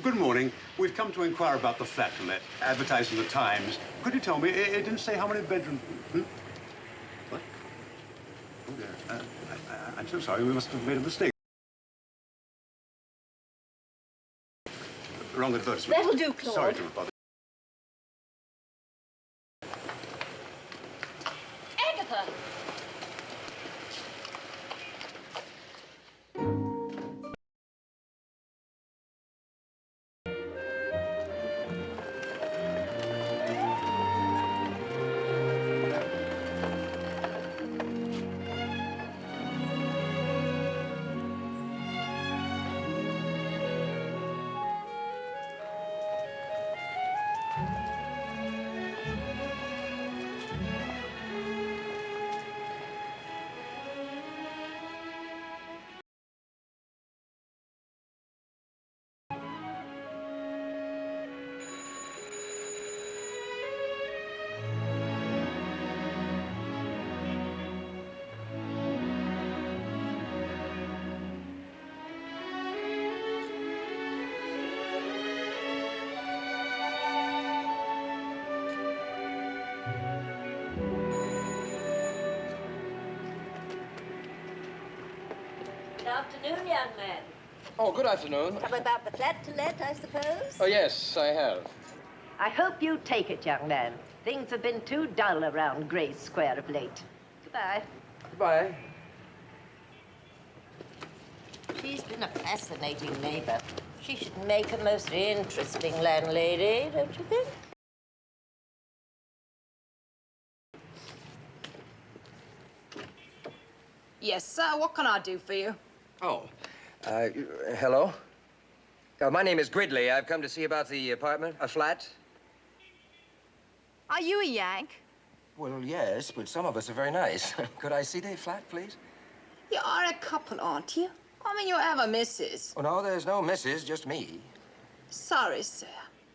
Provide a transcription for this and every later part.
Good morning. We've come to inquire about the flat to let, advertised in the Times. Could you tell me, it didn't say how many bedrooms... What? Oh, dear. I'm so sorry. We must have made a mistake. Wrong advertisement. That'll do, Claude. Sorry to bother. Agatha! Good afternoon, young man. Oh, good afternoon. Come about the flat to let, I suppose? Oh, yes, I have. I hope you take it, young man. Things have been too dull around Grace Square of late. Goodbye. Goodbye. She's been a fascinating neighbor. She should make a most interesting landlady, don't you think? Yes, sir. What can I do for you? Oh, hello? My name is Gridley. I've come to see about the apartment, a flat. Are you a Yank? Well, yes, but some of us are very nice. Could I see the flat, please? You are a couple, aren't you? I mean, you have a missus. Oh, no, there's no missus, just me. Sorry, sir.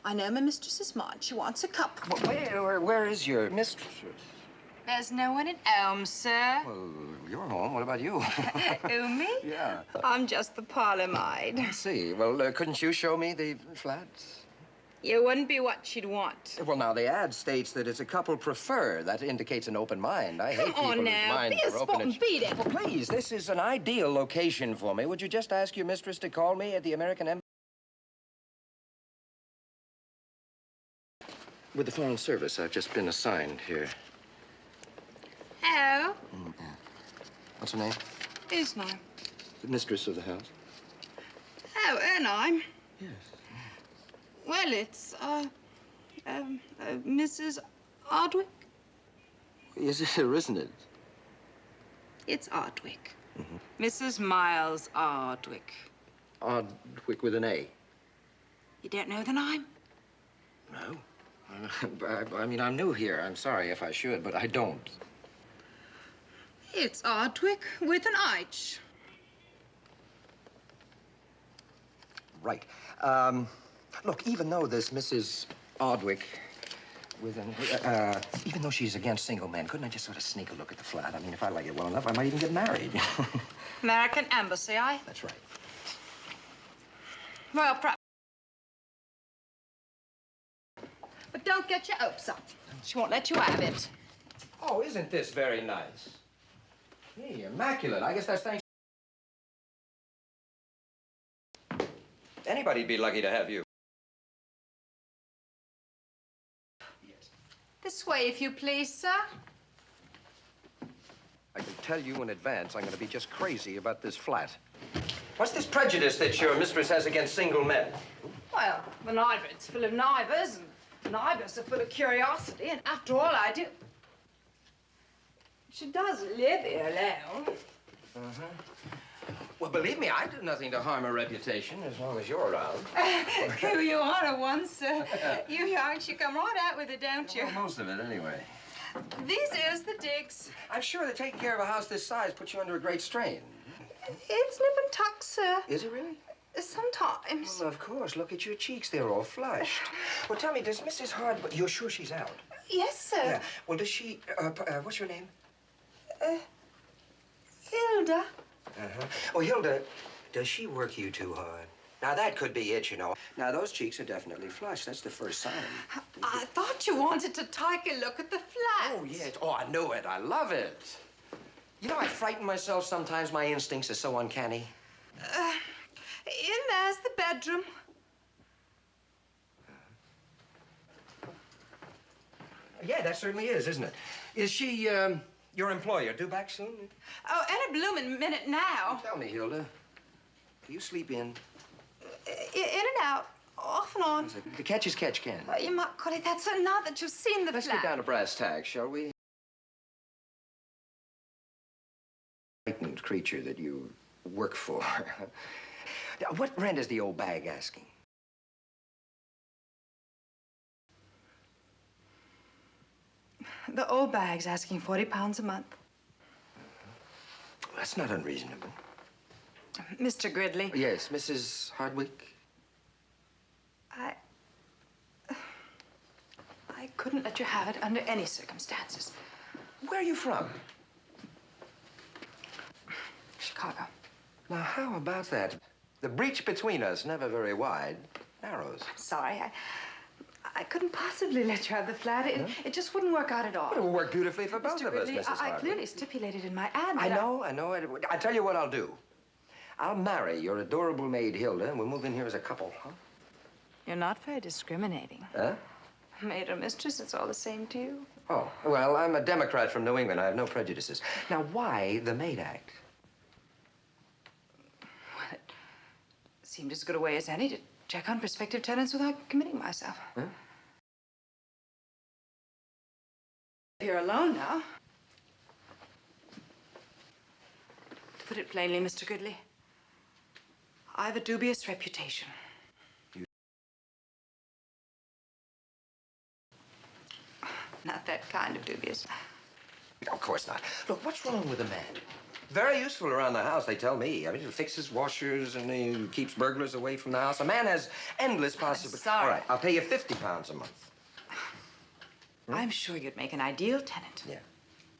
I know my mistress's mind. She wants a couple. Well, where is your mistress? There's no one at home, sir. Well, you're home. What about you? Who, me? Yeah. I'm just the parlor maid. I see. Well, couldn't you show me the flat? You wouldn't be what she'd want. Well, now, the ad states that it's a couple prefer. That indicates an open mind. I hate people Come on whose now, minds be a are open sport and beat it. Well, please, this is an ideal location for me. Would you just ask your mistress to call me at the American Embassy? With the foreign service, I've just been assigned here. Hello? Yeah. What's her name? His name? The mistress of the house. Oh, her name? Yes. Well, it's, Mrs. Hardwicke. Yes, it is, isn't it? It's Hardwicke. Mrs. Miles Hardwicke. Hardwicke with an A. You don't know the name? No. I mean, I'm new here. I'm sorry if I should, but I don't. It's Hardwicke with an H. Right. Look, even though this Mrs. Hardwicke with an... even though she's against single men, couldn't I just sort of sneak a look at the flat? I mean, if I like it well enough, I might even get married. American Embassy, eh? That's right. Well, perhaps. But don't get your hopes up. She won't let you have it. Oh, isn't this very nice? Hey, immaculate. I guess that's thanks. Anybody'd be lucky to have you. Yes. This way, if you please, sir. I can tell you in advance I'm going to be just crazy about this flat. What's this prejudice that your mistress has against single men? Well, the neighborhood's full of neighbors, and neighbors are full of curiosity, and after all, I do... She does live here alone. Well, believe me, I do nothing to harm her reputation as long as you're around. Who you are at once, sir. You young, you come right out with it, don't you? Well, most of it, anyway. These is the digs. I'm sure that taking care of a house this size puts you under a great strain. It's nip and tuck, sir. Is it really? Sometimes. Well, of course. Look at your cheeks. They're all flushed. Well, tell me, does Mrs. Hardwicke... You're sure she's out? Yes, sir. Yeah. Well, does she... what's your name? Hilda. Oh, Hilda, does she work you too hard? Now, that could be it, you know. Now, those cheeks are definitely flushed. That's the first sign. I thought you wanted to take a look at the flat. Oh, yeah. Oh, I knew it. I love it. You know, I frighten myself sometimes. My instincts are so uncanny. In there's the bedroom. Yeah, that certainly is, isn't it? Is she, your employer due back soon? Oh, any blooming minute now. Tell me, Hilda. Do you sleep in? In and out, off and on. The catch is catch, Ken. You might call it that, sir, now that you've seen the Let's flat. get down to brass tacks, shall we? Frightened creature that you work for. What rent is the old bag asking? The old bag's asking £40 a month. That's not unreasonable. Mr. Gridley. Yes, Mrs. Hardwicke. I couldn't let you have it under any circumstances. Where are you from? Chicago. Now, how about that? The breach between us, never very wide, narrows. Sorry, I couldn't possibly let you have the flat. It just wouldn't work out at all. It will work beautifully for both Mr. of us, Gridley, Mrs. I Hardwicke. clearly stipulated in my ad I that know. I tell you what I'll do. I'll marry your adorable maid, Hilda, and we'll move in here as a couple, huh? You're not very discriminating. Huh? Maid or mistress, it's all the same to you. Oh, well, I'm a Democrat from New England. I have no prejudices. Now, why the maid act? Well, it seemed as good a way as any to check on prospective tenants without committing myself. Huh? You're alone now. To put it plainly, Mr. Gridley, I have a dubious reputation. Not that kind of dubious. Of course not. Look, what's wrong with the man? Very useful around the house, they tell me. I mean, he fixes washers and he keeps burglars away from the house. A man has endless possibilities. sorry. All right, I'll pay you £50 a month. I'm sure you'd make an ideal tenant. Yeah.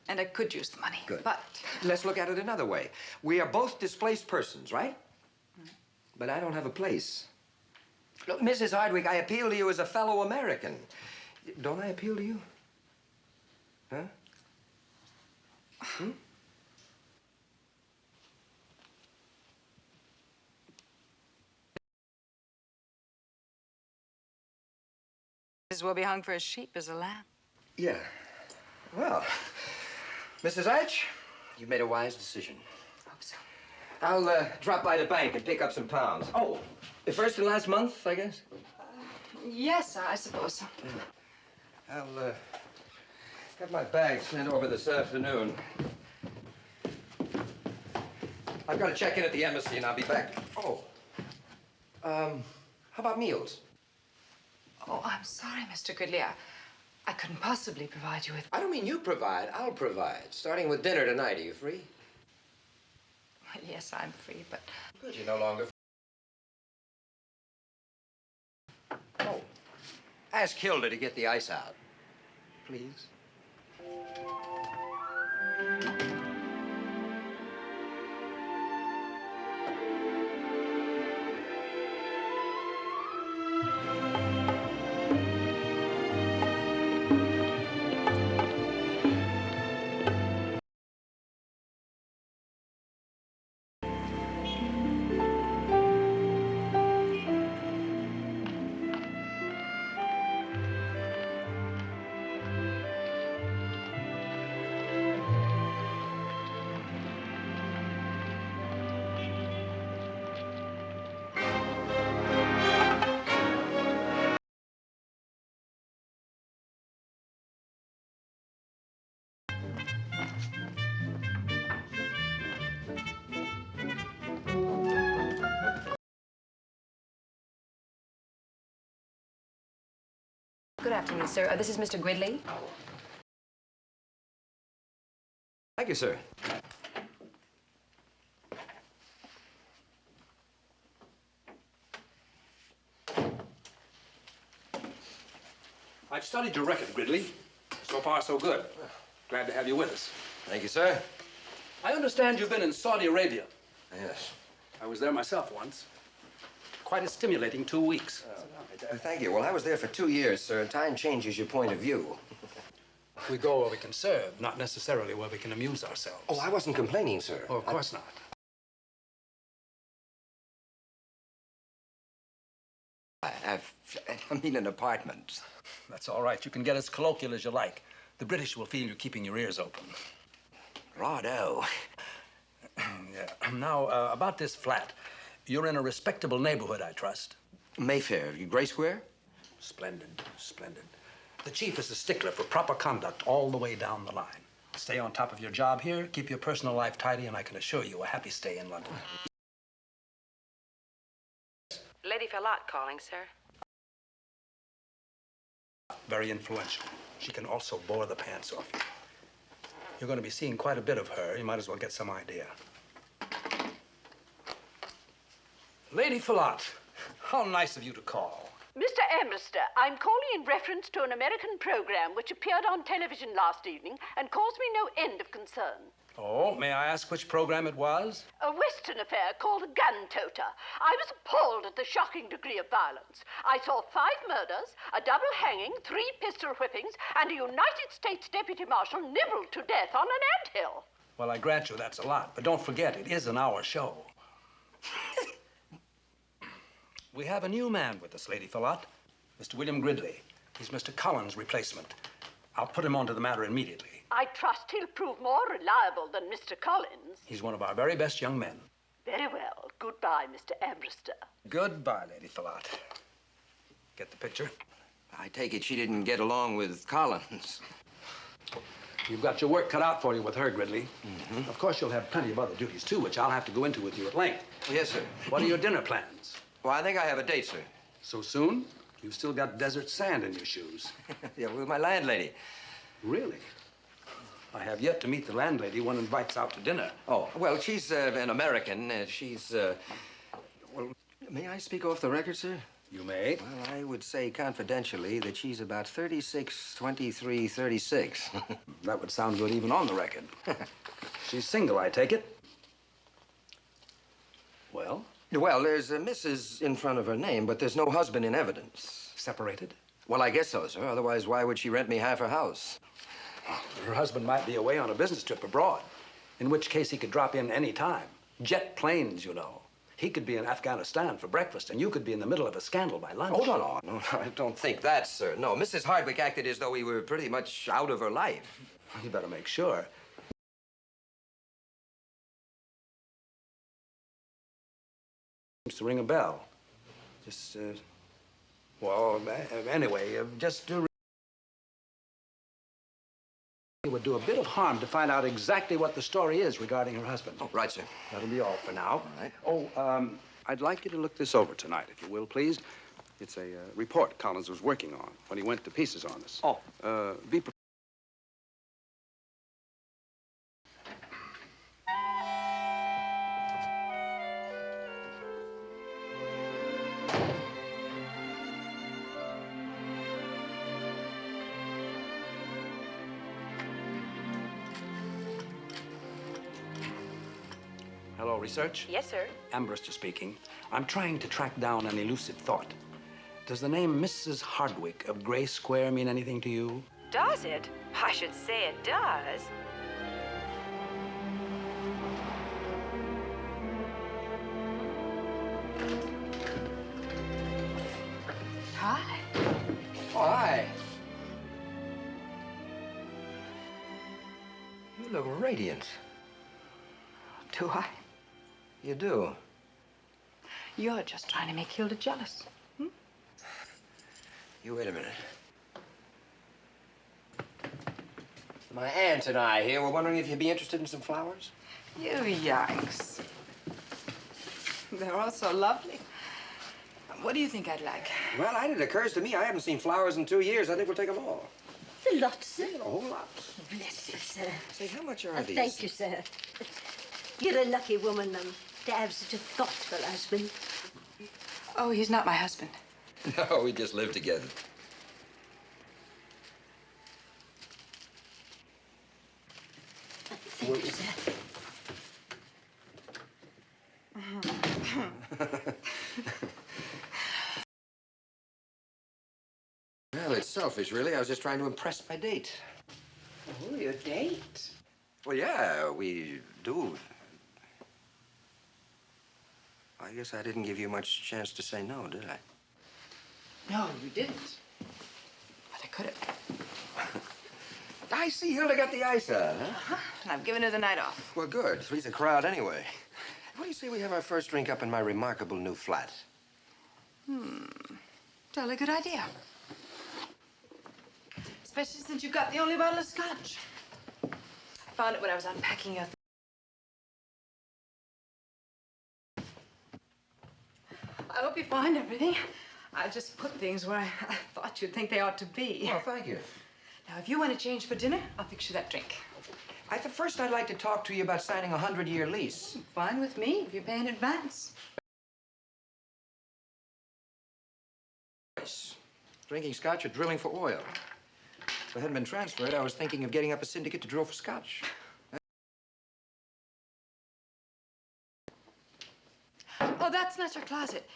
And I could use the money. Good. But Let's look at it another way. We are both displaced persons, right? But I don't have a place. Look, Mrs. Hardwicke, I appeal to you as a fellow American. Don't I appeal to you? Huh? Hmm? as well be hung for a sheep as a lamb. Yeah. Well, Mrs. Arch, you've made a wise decision. Hope so. I'll drop by the bank and pick up some pounds. Oh, the first and last month, I guess? Yes, I suppose so. Yeah. I'll have my bag sent over this afternoon. I've got to check in at the embassy and I'll be back. Oh. How about meals? Oh, I'm sorry, Mr. Gridley. I couldn't possibly provide you with... I don't mean you provide, I'll provide. Starting with dinner tonight, are you free? Well, yes, I'm free, but... Good, you're no longer... Oh. Ask Hilda to get the ice out, please. Good afternoon, sir. This is Mr. Gridley. Thank you, sir. I've studied your record, Gridley. So far, so good. Glad to have you with us. Thank you, sir. I understand you've been in Saudi Arabia. Yes. I was there myself once. quite a stimulating 2 weeks. Thank you. Well, I was there for 2 years, sir. Time changes your point of view. We go where we can serve, not necessarily where we can amuse ourselves. Oh, I wasn't complaining, sir. Oh, of course not. I mean an apartment. That's all right. You can get as colloquial as you like. The British will feel you're keeping your ears open. Righto. Yeah. Now, about this flat. You're in a respectable neighborhood, I trust. Mayfair, Gray Square? Splendid, splendid. The chief is a stickler for proper conduct all the way down the line. Stay on top of your job here, keep your personal life tidy, and I can assure you a happy stay in London. Lady Favouriteflicks calling, sir. Very influential. She can also bore the pants off you. You're going to be seeing quite a bit of her. You might as well get some idea. Lady Favouriteflicks, how nice of you to call. Mr. Ambruster, I'm calling in reference to an American program which appeared on television last evening and caused me no end of concern. Oh, may I ask which program it was? A Western affair called Gun Toter. I was appalled at the shocking degree of violence. I saw 5 murders, a double hanging, 3 pistol whippings, and a United States Deputy Marshal nibbled to death on an anthill. Well, I grant you that's a lot, but don't forget, it is an hour show. We have a new man with us, Lady Favouriteflicks, Mr. William Gridley. He's Mr. Collins' replacement. I'll put him onto the matter immediately. I trust he'll prove more reliable than Mr. Collins. He's one of our very best young men. Very well. Goodbye, Mr. Ambruster. Goodbye, Lady Favouriteflicks. Get the picture? I take it she didn't get along with Collins. You've got your work cut out for you with her, Gridley. Of course, you'll have plenty of other duties, too, which I'll have to go into with you at length. Yes, sir. What are your dinner plans? Well, I think I have a date, sir. So soon? You've still got desert sand in your shoes. Yeah, with my landlady. Really? I have yet to meet the landlady one invites out to dinner. Oh, well, she's an American. Well, may I speak off the record, sir? You may. Well, I would say confidentially that she's about 36, 23, 36. That would sound good even on the record. She's single, I take it. Well? Well, there's a Mrs. in front of her name, but there's no husband in evidence. Separated? Well, I guess so, sir. Otherwise, why would she rent me half her house? Her husband might be away on a business trip abroad, in which case he could drop in any time. Jet planes, you know. He could be in Afghanistan for breakfast, and you could be in the middle of a scandal by lunch. Oh, no, I don't think that, sir. No, Mrs. Hardwicke acted as though we were pretty much out of her life. You better make sure. Seems to ring a bell. Just, well, anyway, just do. It would do a bit of harm to find out exactly what the story is regarding her husband. Oh, right, sir. That'll be all for now. All right. Oh, I'd like you to look this over tonight, if you will, please. It's a report Collins was working on when he went to pieces on us. Oh. Be prepared. Hello, research? Yes, sir. Ambruster speaking. I'm trying to track down an elusive thought. Does the name Mrs. Hardwicke of Gray Square mean anything to you? Does it? I should say it does. Hi. Oh, hi. You look radiant. Do I? You do. You're just trying to make Hilda jealous. You wait a minute. My aunt and I here were wondering if you'd be interested in some flowers. You yikes. They're all so lovely. What do you think I'd like? Well, it occurs to me I haven't seen flowers in 2 years. I think we'll take them all. The lot, sir. A whole lot. Bless you, sir. Say, how much are these? Thank you, sir. You're a lucky woman, to have such a thoughtful husband. Oh, he's not my husband. No, we just live together. Thank you, sir. Well, it's selfish, really. I was just trying to impress my date. Oh, your date? Well, yeah, we do. I guess I didn't give you much chance to say no, did I? No, you didn't. But I could have. I see Hilda got the ice on, huh? Uh-huh. And I've given her the night off. Well, good. Three's a crowd anyway. What do you say we have our first drink up in my remarkable new flat? Totally good idea. Especially since you've got the only bottle of scotch. I found it when I was unpacking your... I hope you find everything. I just put things where I thought you'd think they ought to be. Well, thank you. Now, if you want to change for dinner, I'll fix you that drink. First, I'd like to talk to you about signing a 100-year lease. Fine with me, if you pay in advance. Drinking scotch or drilling for oil. If I hadn't been transferred, I was thinking of getting up a syndicate to drill for scotch. Oh, that's not your closet.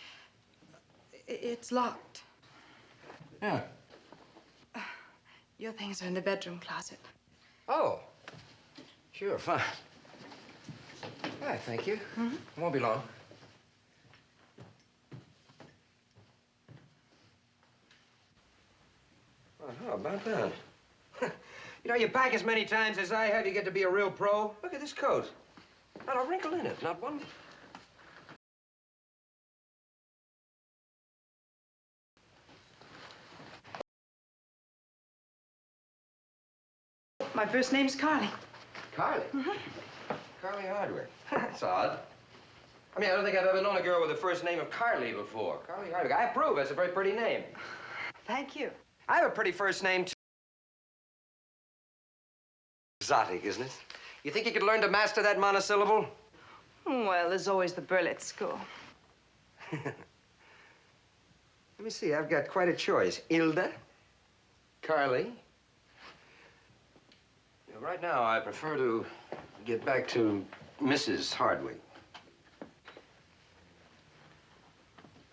It's locked. Yeah. Your things are in the bedroom closet. Oh. Sure, fine. All right, thank you. Mm-hmm. It won't be long. Well, how about that? You know, you pack as many times as I have, you get to be a real pro. Look at this coat. Not a wrinkle in it, not one. My first name's Carly. Carly? Carly Hardwicke. That's odd. I mean, I don't think I've ever known a girl with the first name of Carly before. Carly Hardwicke. I approve. That's a very pretty name. Thank you. I have a pretty first name, too. Exotic, isn't it? You think you could learn to master that monosyllable? Well, there's always the Burlett School. Let me see. I've got quite a choice. Ilda, Carly. Right now, I prefer to get back to Mrs. Hardwicke.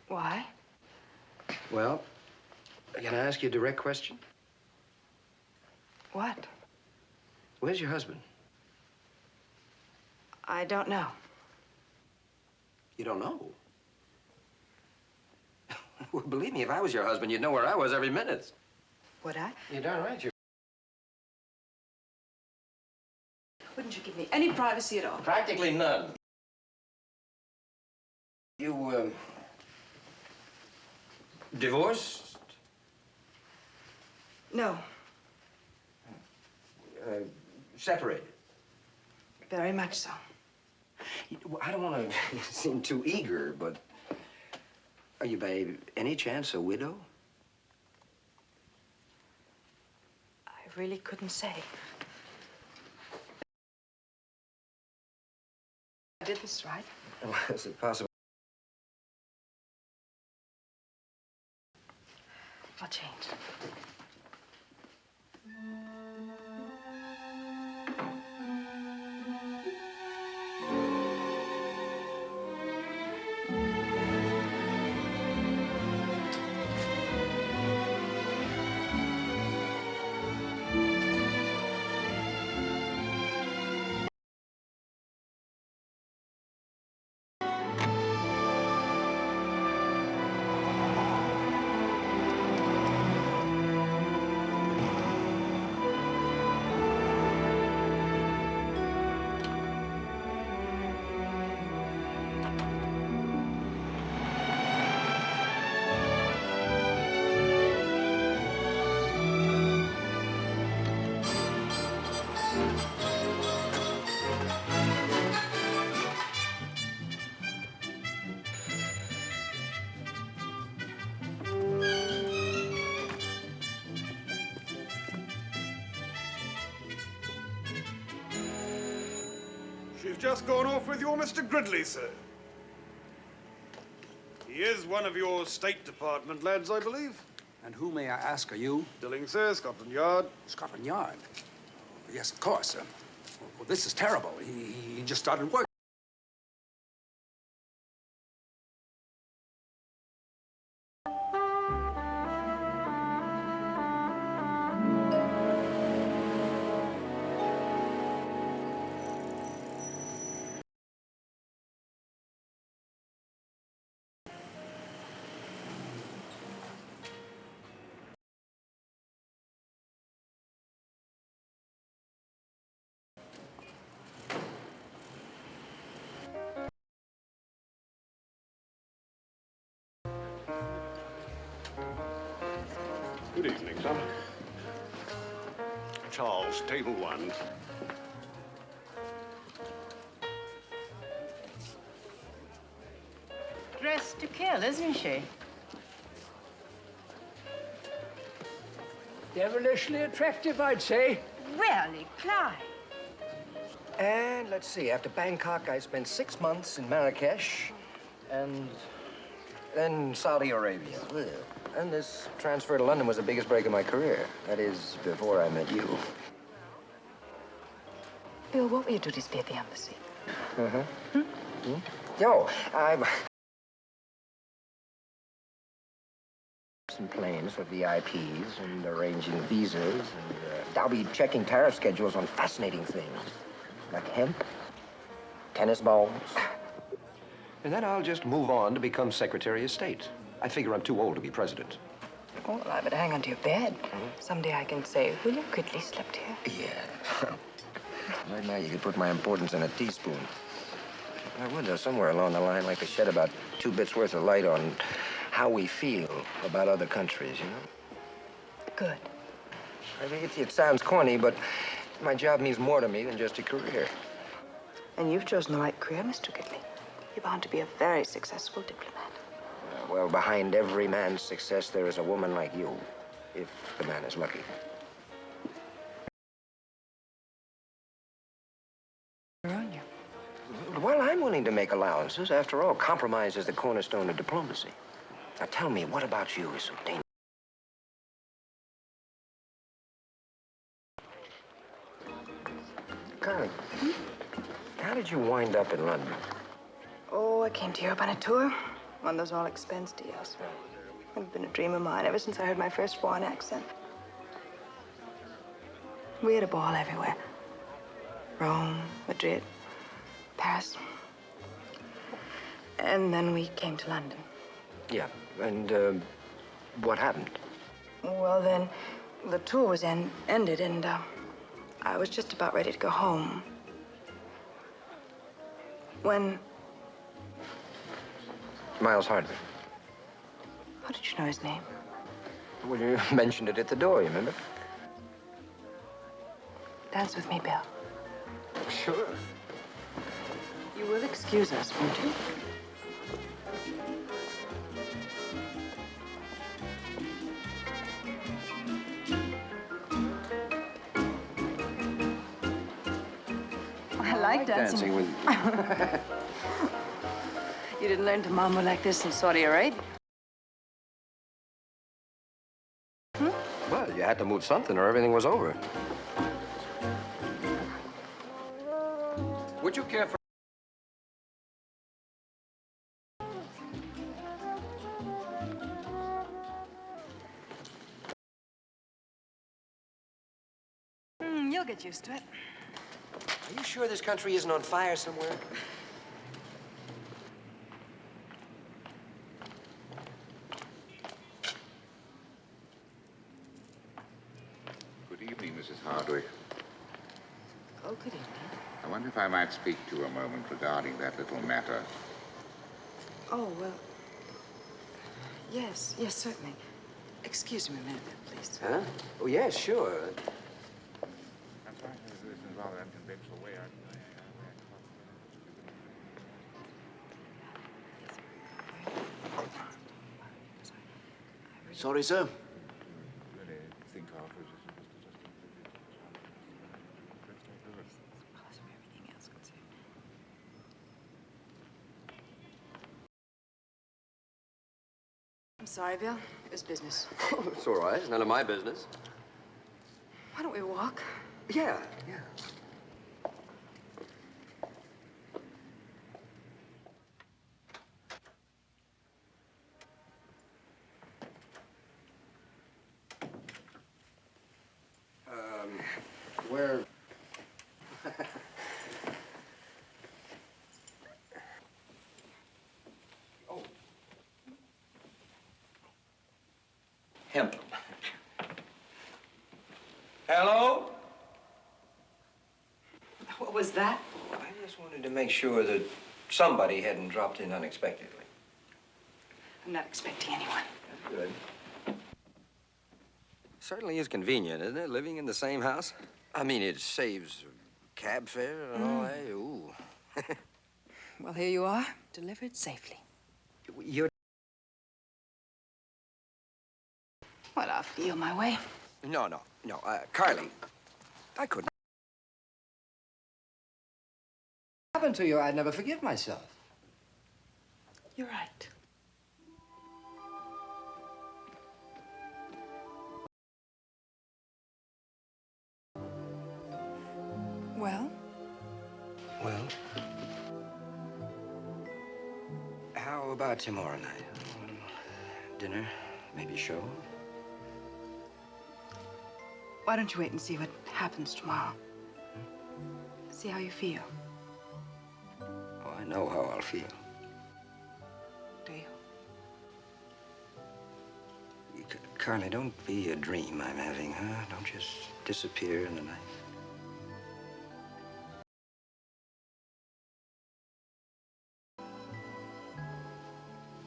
Why? Well, can I ask you a direct question? What? Where's your husband? I don't know. You don't know? Well, believe me, if I was your husband, you'd know where I was every minute. Would I? You're darn right you. Wouldn't you give me any privacy at all? Practically none. You, divorced? No. Separated? Very much so. I don't want to seem too eager, but are you by any chance a widow? I really couldn't say. I did this right. Well, is it possible? I'll change. She's just gone off with your Mr. Gridley, sir. He is one of your State Department lads, I believe. And who, may I ask, are you? Dilling, sir, Scotland Yard. Scotland Yard. Yes, of course. Well, this is terrible. He just started work. Good evening, sir. Charles, table one. Dressed to kill, isn't she? Devilishly attractive, I'd say. Really, Clyde. And let's see, after Bangkok, I spent 6 months in Marrakesh and then Saudi Arabia. And this transfer to London was the biggest break of my career. That is, before I met you. Bill, what were your duties be at the embassy? No, I'm... some planes for VIPs and arranging visas, and I'll be checking tariff schedules on fascinating things, like hemp, tennis balls. And then I'll just move on to become Secretary of State. I figure I'm too old to be president. Oh, well, I better hang on to your bed. Someday I can say, William Gridley slept here. Yeah. Right now, you could put my importance in a teaspoon. I would, though, somewhere along the line, like to shed about 2 bits worth of light on how we feel about other countries, you know? Good. I mean, it sounds corny, but my job means more to me than just a career. And you've chosen the right career, Mr. Gridley. You're bound to be a very successful diplomat. Well, behind every man's success, there is a woman like you, if the man is lucky. Aren't you? Well, I'm willing to make allowances. After all, compromise is the cornerstone of diplomacy. Now, tell me, what about you is so dangerous? Carly, how did you wind up in London? Oh, I came to Europe on a tour. One of those all-expense deals. It's been a dream of mine ever since I heard my first foreign accent. We had a ball everywhere. Rome, Madrid, Paris. And then we came to London. Yeah, and what happened? Well, then, the tour was ended, and I was just about ready to go home. When... Miles Hardwicke. How did you know his name? Well, you mentioned it at the door, you remember? Dance with me, Bill. Sure. You will excuse us, won't you? I like dancing with you. You didn't learn to mambo like this in Saudi Arabia? Well, you had to move something or everything was over. Would you care for... You'll get used to it. Are you sure this country isn't on fire somewhere? Good evening, Mrs. Hardwicke. Oh, good evening. I wonder if I might speak to you a moment regarding that little matter. Oh, well... Yes, certainly. Excuse me a minute, please. Huh? Oh, yes, sure. I'm sorry, this is a rather unconventional way. Sorry, sir. Really think of it. I'm sorry, Bill. It was business. Oh, it's all right. It's none of my business. Why don't we walk? Yeah. Where... Oh. Hemp. Hello? What was that? I just wanted to make sure that somebody hadn't dropped in unexpectedly. I'm not expecting anyone. Good. certainly is convenient, isn't it, living in the same house? I mean, it saves cab fare and all that. Ooh. Well, here you are, delivered safely. You're... Well, I'll feel my way. No. Carly, I couldn't. What happened to you? I'd never forgive myself. You're right. Well? Well, how about tomorrow night? Dinner, maybe show? Why don't you wait and see what happens tomorrow? See how you feel. Oh, I know how I'll feel. Do you? Carly, don't be a dream I'm having, huh? Don't just disappear in the night.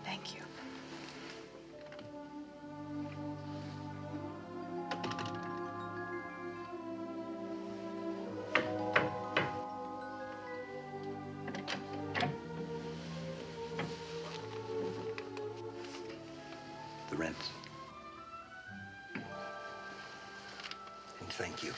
Thank you. The rent. And thank you.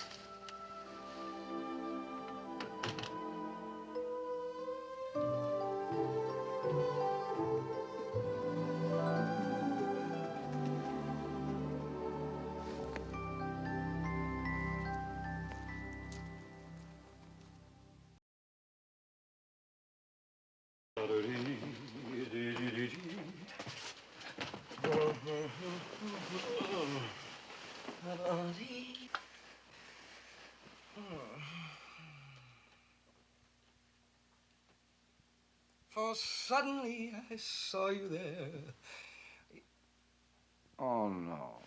For suddenly I saw you there. Oh, no.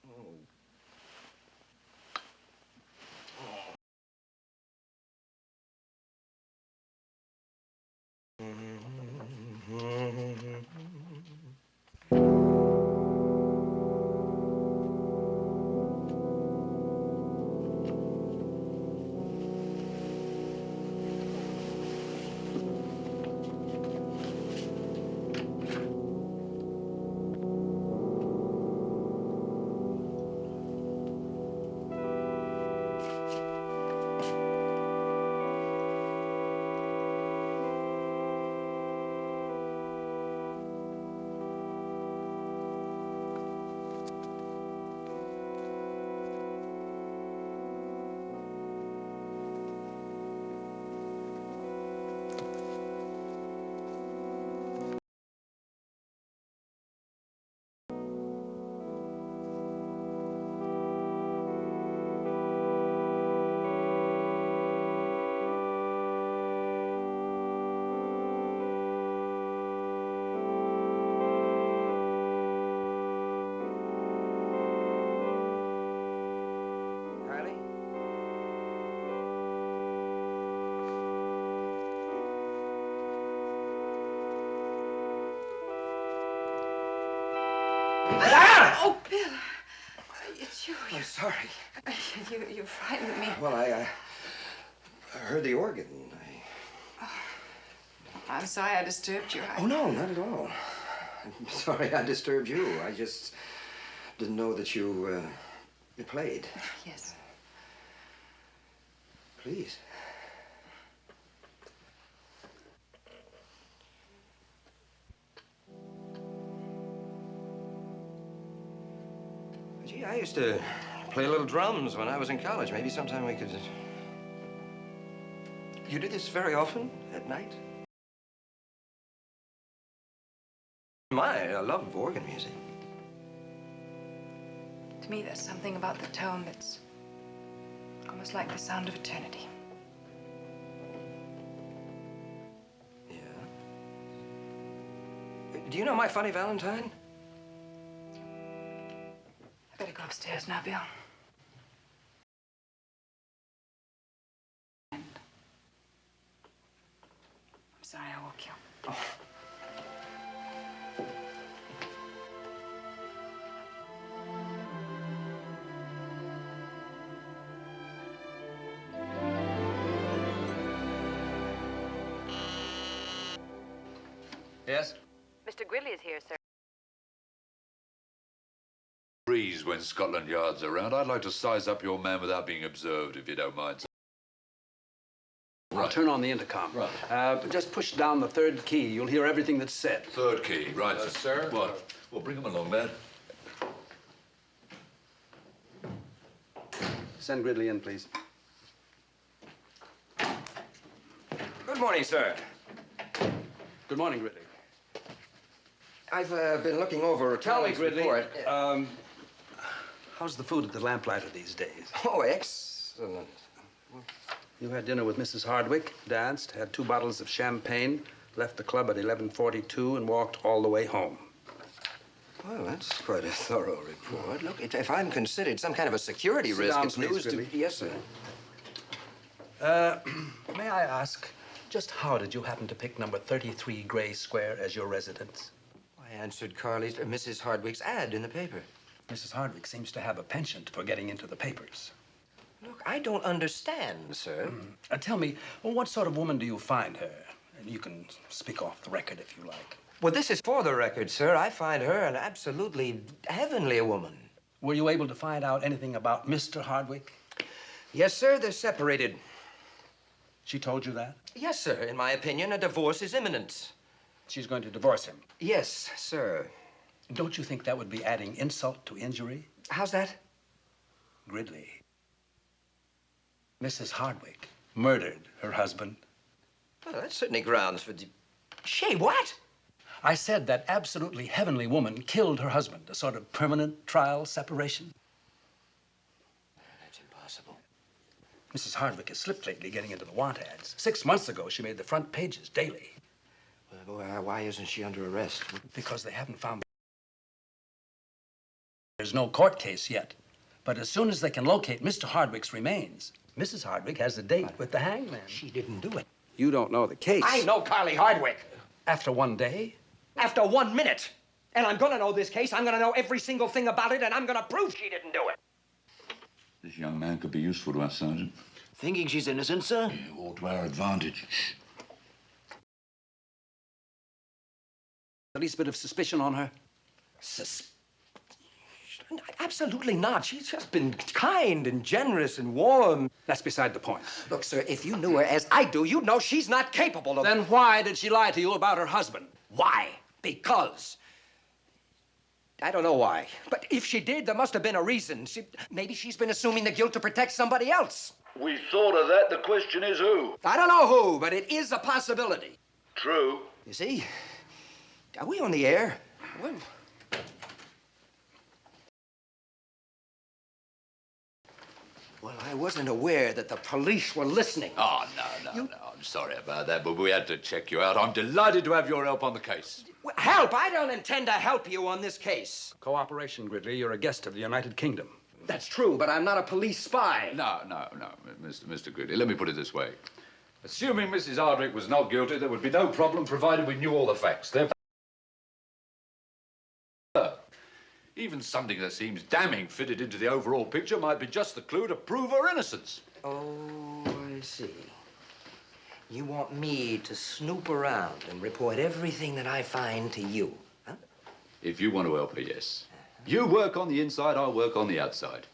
Oh. Oh, Bill. It's you. I'm sorry. You frightened me. Well, I heard the organ. I'm sorry I disturbed you. Oh, no, not at all. I'm sorry I disturbed you. I just didn't know that you played. Yes. Please. Gee, I used to play little drums when I was in college. Maybe sometime we could... You do this very often at night? I love organ music. To me, there's something about the tone that's almost like the sound of eternity. Yeah? Do you know My Funny Valentine? I better go upstairs now, Bill. I'm sorry I woke you. Oh. Yes? Mr. Gridley is here, sir. Breeze when Scotland Yard's around. I'd like to size up your man without being observed, if you don't mind. I'll turn on the intercom. Right. Just push down the third key. You'll hear everything that's said. Third key, right, sir. What? Well, bring him along, lad. Send Gridley in, please. Good morning, sir. Good morning, Gridley. I've been looking over Tell me, Charlie's Gridley, report. how's the food at the Lamplighter these days? Oh, excellent. You had dinner with Mrs. Hardwicke, danced, had 2 bottles of champagne, left the club at 11:42, and walked all the way home. Well, that's quite a thorough report. Look, if I'm considered some kind of a security Sit risk, down, it's please, news Gridley. to... Yes, sir. May I ask, just how did you happen to pick number 33 Gray Square as your residence? I answered Carly's, Mrs. Hardwicke's ad in the paper. Mrs. Hardwicke seems to have a penchant for getting into the papers. Look, I don't understand, sir. Tell me, well, what sort of woman do you find her? And you can speak off the record if you like. Well, this is for the record, sir. I find her an absolutely heavenly woman. Were you able to find out anything about Mr. Hardwicke? Yes, sir, they're separated. She told you that? Yes, sir. In my opinion, a divorce is imminent. She's going to divorce him. Yes, sir. Don't you think that would be adding insult to injury? How's that? Gridley, Mrs. Hardwicke murdered her husband. Well, that's certainly grounds for... She what? I said that absolutely heavenly woman killed her husband, a sort of permanent trial separation. That's impossible. Mrs. Hardwicke has slipped lately getting into the want ads. 6 months ago, she made the front pages daily. Well, why isn't she under arrest? Because they haven't found... There's no court case yet. But as soon as they can locate Mr. Hardwicke's remains, Mrs. Hardwicke has a date with the hangman. She didn't do it. You don't know the case. I know Carly Hardwicke. After 1 day? After 1 minute. And I'm gonna know this case. I'm gonna know every single thing about it, and I'm gonna prove she didn't do it. This young man could be useful to us, Sergeant. Thinking she's innocent, sir? Yeah, all to our advantage. The least bit of suspicion on her? Absolutely not. She's just been kind and generous and warm. That's beside the point. Look, sir, if you knew her as I do, you'd know she's not capable of... Then why did she lie to you about her husband? Why? Because... I don't know why. But if she did, there must have been a reason. Maybe she's been assuming the guilt to protect somebody else. We thought of that. The question is who? I don't know who, but it is a possibility. True. You see? Are we on the air? Well... Well, I wasn't aware that the police were listening. Oh, no. I'm sorry about that, but we had to check you out. I'm delighted to have your help on the case. Help? I don't intend to help you on this case. Cooperation, Gridley. You're a guest of the United Kingdom. That's true, but I'm not a police spy. No, Mr. Gridley, let me put it this way. Assuming Mrs. Hardwicke was not guilty, there would be no problem provided we knew all the facts. Therefore, even something that seems damning fitted into the overall picture might be just the clue to prove her innocence. Oh, I see. You want me to snoop around and report everything that I find to you, huh? If you want to help her, yes. You work on the inside, I'll work on the outside.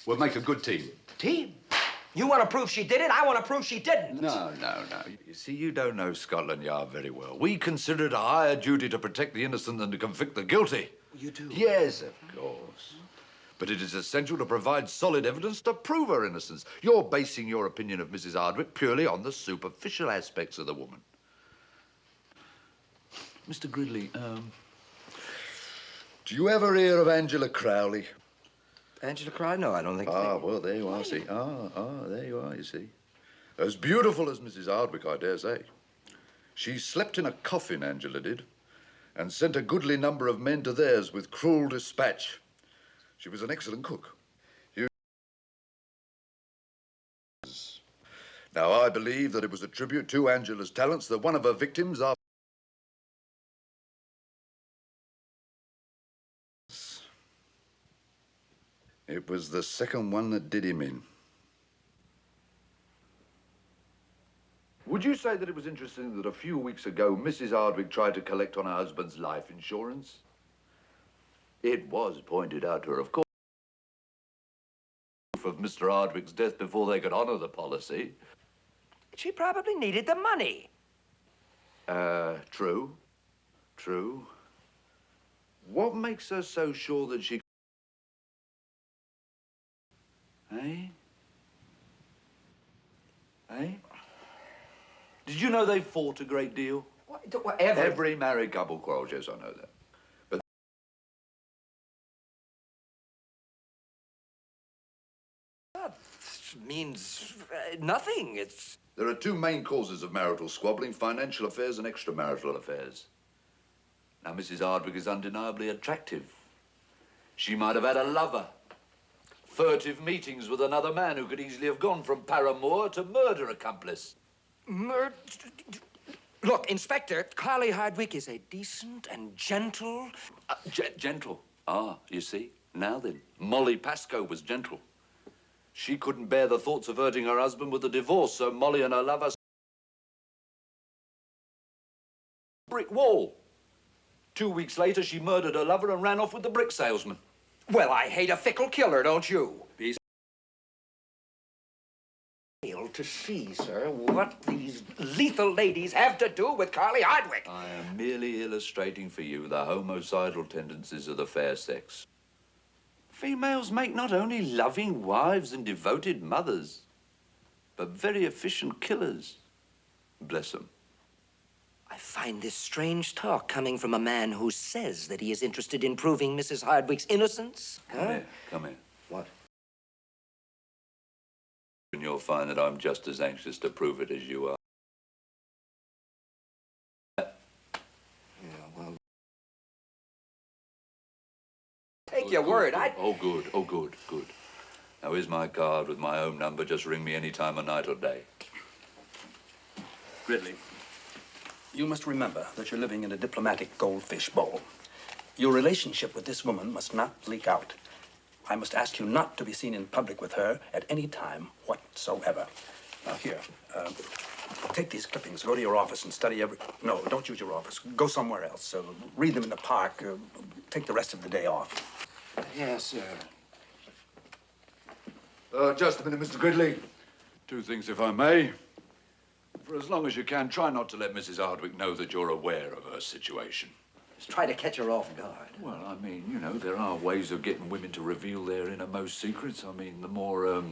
We'll make a good team. Team? You want to prove she did it? I want to prove she didn't. No. You see, you don't know Scotland Yard very well. We consider it a higher duty to protect the innocent than to convict the guilty. You do? Yes, of course. But it is essential to provide solid evidence to prove her innocence. You're basing your opinion of Mrs. Hardwicke purely on the superficial aspects of the woman. Mr. Gridley, do you ever hear of Angela Crowley? Angela Crowley? No, I don't think... Well, there you are, see. There you are, you see. As beautiful as Mrs. Hardwicke, I dare say. She slept in a coffin, Angela did, and sent a goodly number of men to theirs with cruel dispatch. She was an excellent cook. Now, I believe that it was a tribute to Angela's talents that one of her victims, it was the second one that did him in. Would Would you say that it was interesting that a few weeks ago, Mrs. Hardwicke tried to collect on her husband's life insurance? It was pointed out to her, of course, of Mr. Hardwicke's death before they could honor the policy. She probably needed the money. True. True. What makes her so sure that she... Eh? Eh? Did you know they fought a great deal? Every married couple quarrels, yes, I know that. But that means nothing. It's... There are two main causes of marital squabbling: financial affairs and extramarital affairs. Now, Mrs. Hardwicke is undeniably attractive. She might have had a lover. Furtive meetings with another man who could easily have gone from paramour to murder accomplice. Look, Inspector, Carly Hardwicke is a decent and gentle... Gentle? Ah, you see? Now then, Molly Pascoe was gentle. She couldn't bear the thoughts of hurting her husband with a divorce, so Molly and her lover... brick wall. 2 weeks later, she murdered her lover and ran off with the brick salesman. Well, I hate a fickle killer, don't you? He's... fail to see, sir, what these lethal ladies have to do with Carly Hardwicke. I am merely illustrating for you the homicidal tendencies of the fair sex. Females make not only loving wives and devoted mothers, but very efficient killers. Bless them. I find this strange talk coming from a man who says that he is interested in proving Mrs. Hardwicke's innocence. Come here, come here. What? And you'll find that I'm just as anxious to prove it as you are. Yeah, well... Take your word, Oh, good, oh, good, good. Now, here's my card with my home number. Just ring me any time of night or day. Gridley, you must remember that you're living in a diplomatic goldfish bowl. Your relationship with this woman must not leak out. I must ask you not to be seen in public with her at any time whatsoever. Now, here, take these clippings, go to your office and study every... No, don't use your office. Go somewhere else. Read them in the park. Take the rest of the day off. Yes, sir. Just a minute, Mr. Gridley. Two things, if I may. For as long as you can, try not to let Mrs. Hardwicke know that you're aware of her situation. Just try to catch her off guard. Well, I mean, you know, there are ways of getting women to reveal their innermost secrets. I mean, the more,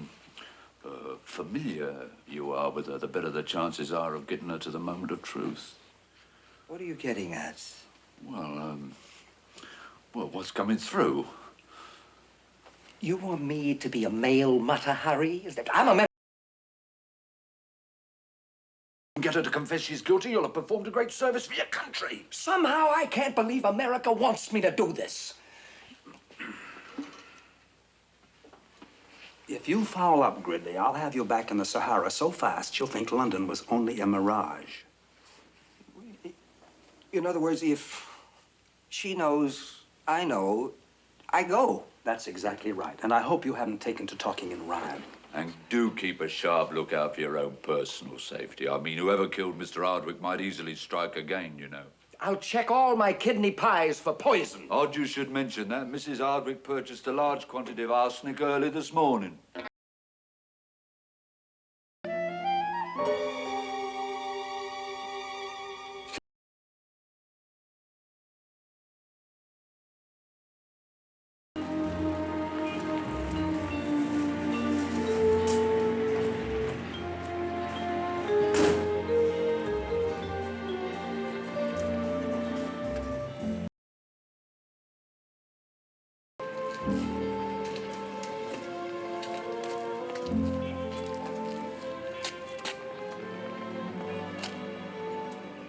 familiar you are with her, the better the chances are of getting her to the moment of truth. What are you getting at? Well, what's coming through? You want me to be a male Mata Hari? Is that... I'm a man... Get her to confess she's guilty, you'll have performed a great service for your country. Somehow I can't believe America wants me to do this. If you foul up, Gridley, I'll have you back in the Sahara so fast you'll think London was only a mirage. In other words, if she knows, I know, I go. That's exactly right. And I hope you haven't taken to talking in rhyme. And do keep a sharp lookout for your own personal safety. I mean, whoever killed Mr. Hardwicke might easily strike again, you know. I'll check all my kidney pies for poison. Odd you should mention that. Mrs. Hardwicke purchased a large quantity of arsenic early this morning.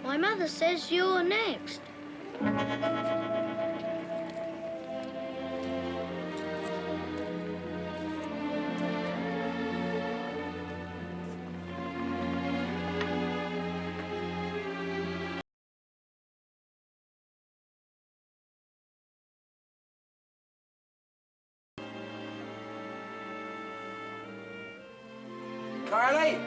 My mother says you're next. Carly!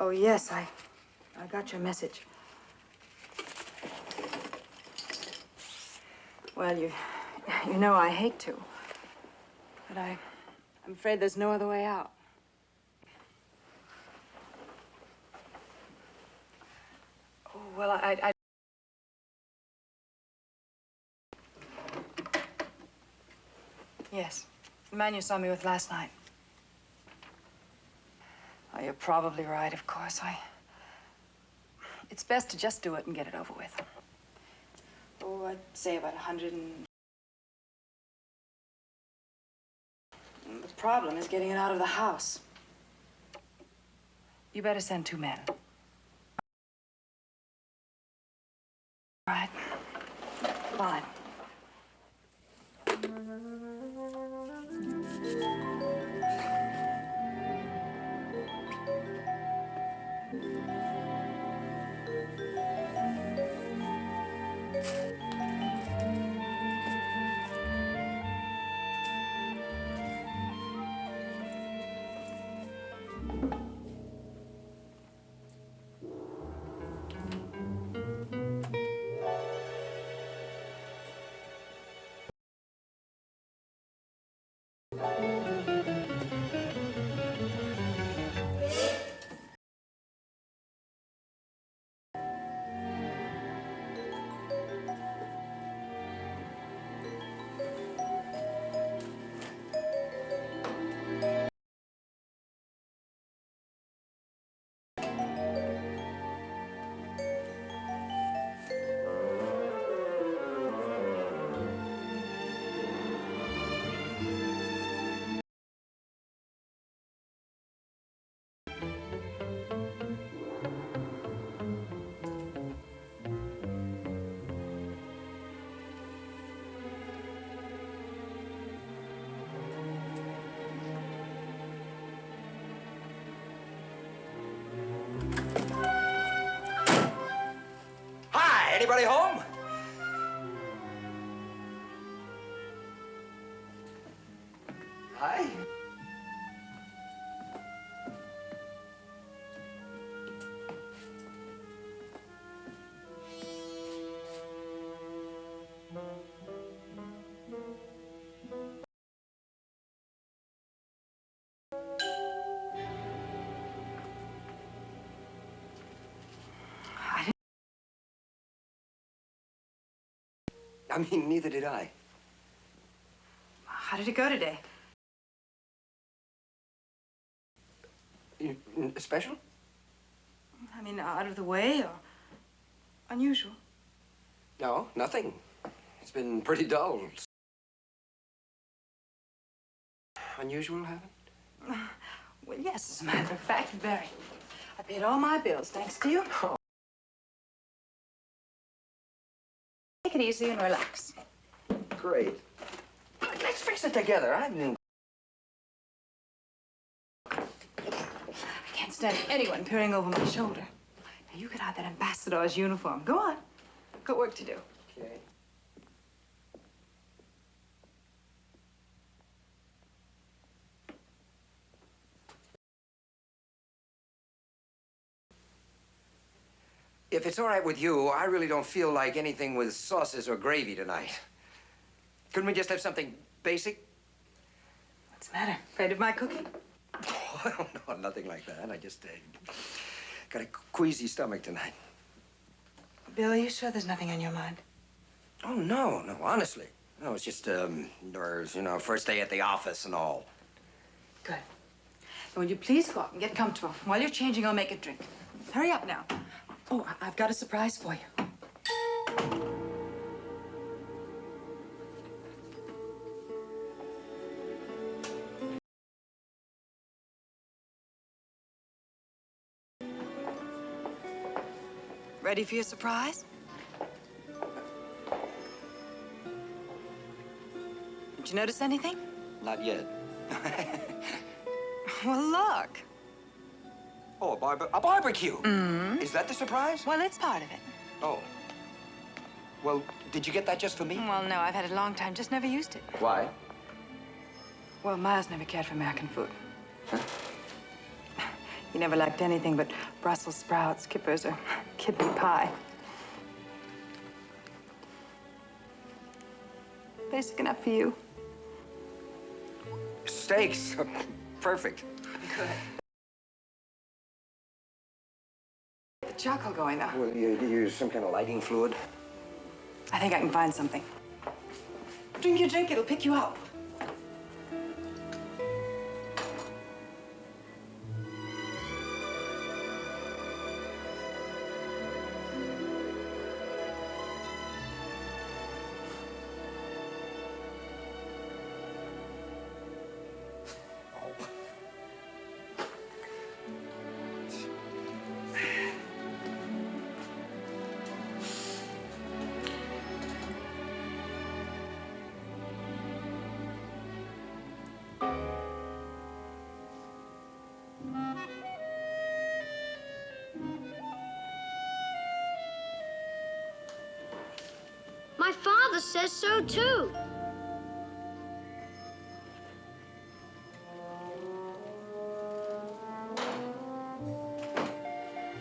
Oh, yes, I got your message. Well, you know I hate to, but I'm afraid there's no other way out. Oh, well, I... Yes, the man you saw me with last night. Oh, you're probably right, of course. It's best to just do it and get it over with. Oh, I'd say about 100 and... The problem is getting it out of the house. You better send 2 men. All right. Fine. Anybody home? Hi. I mean, neither did I. How did it go today? Special? I mean, out of the way or unusual? No, nothing. It's been pretty dull. Unusual, haven't? Well, yes, as a matter of fact, very. I paid all my bills, thanks to you. Oh. Take it easy and relax. Great. Let's fix it together. I can't stand anyone peering over my shoulder. Now, you get out that ambassador's uniform. Go on. Got work to do. Okay. If it's all right with you, I really don't feel like anything with sauces or gravy tonight. Couldn't we just have something basic? What's the matter? Afraid of my cooking? Oh, no, nothing like that. I just got a queasy stomach tonight. Bill, are you sure there's nothing on your mind? Oh, no, honestly. No, it's just nerves, you know, first day at the office and all. Good. Now, will you please go out and get comfortable? While you're changing, I'll make a drink. Hurry up now. Oh, I've got a surprise for you. Ready for your surprise? Did you notice anything? Not yet. Well, look. Oh, a barbecue. Mm-hmm. Is that the surprise? Well, it's part of it. Oh. Well, did you get that just for me? Well, no, I've had it a long time, just never used it. Why? Well, Miles never cared for American food. He never liked anything but Brussels sprouts, kippers, or kidney pie. Basic enough for you. Steaks. Perfect. Good. The charcoal going, though. Well, you use some kind of lighting fluid? I think I can find something. Drink your drink, it'll pick you up. My father says so, too.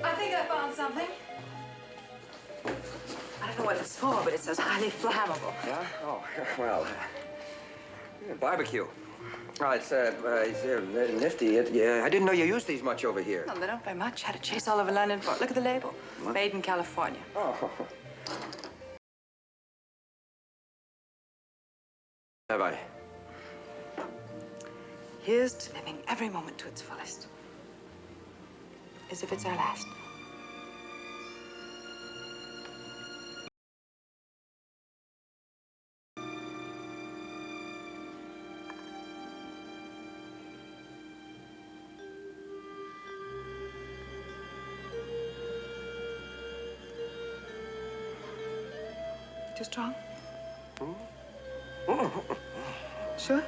I think I found something. I don't know what it's for, but it says highly flammable. Yeah? Oh, well, barbecue. Oh, it's nifty. Yeah, I didn't know you used these much over here. Well, they don't very much. Had to chase all over London for it. Look at the label. What? Made in California. Oh. Have I? Here's to living every moment to its fullest. As if it's our last. Too strong? Sure?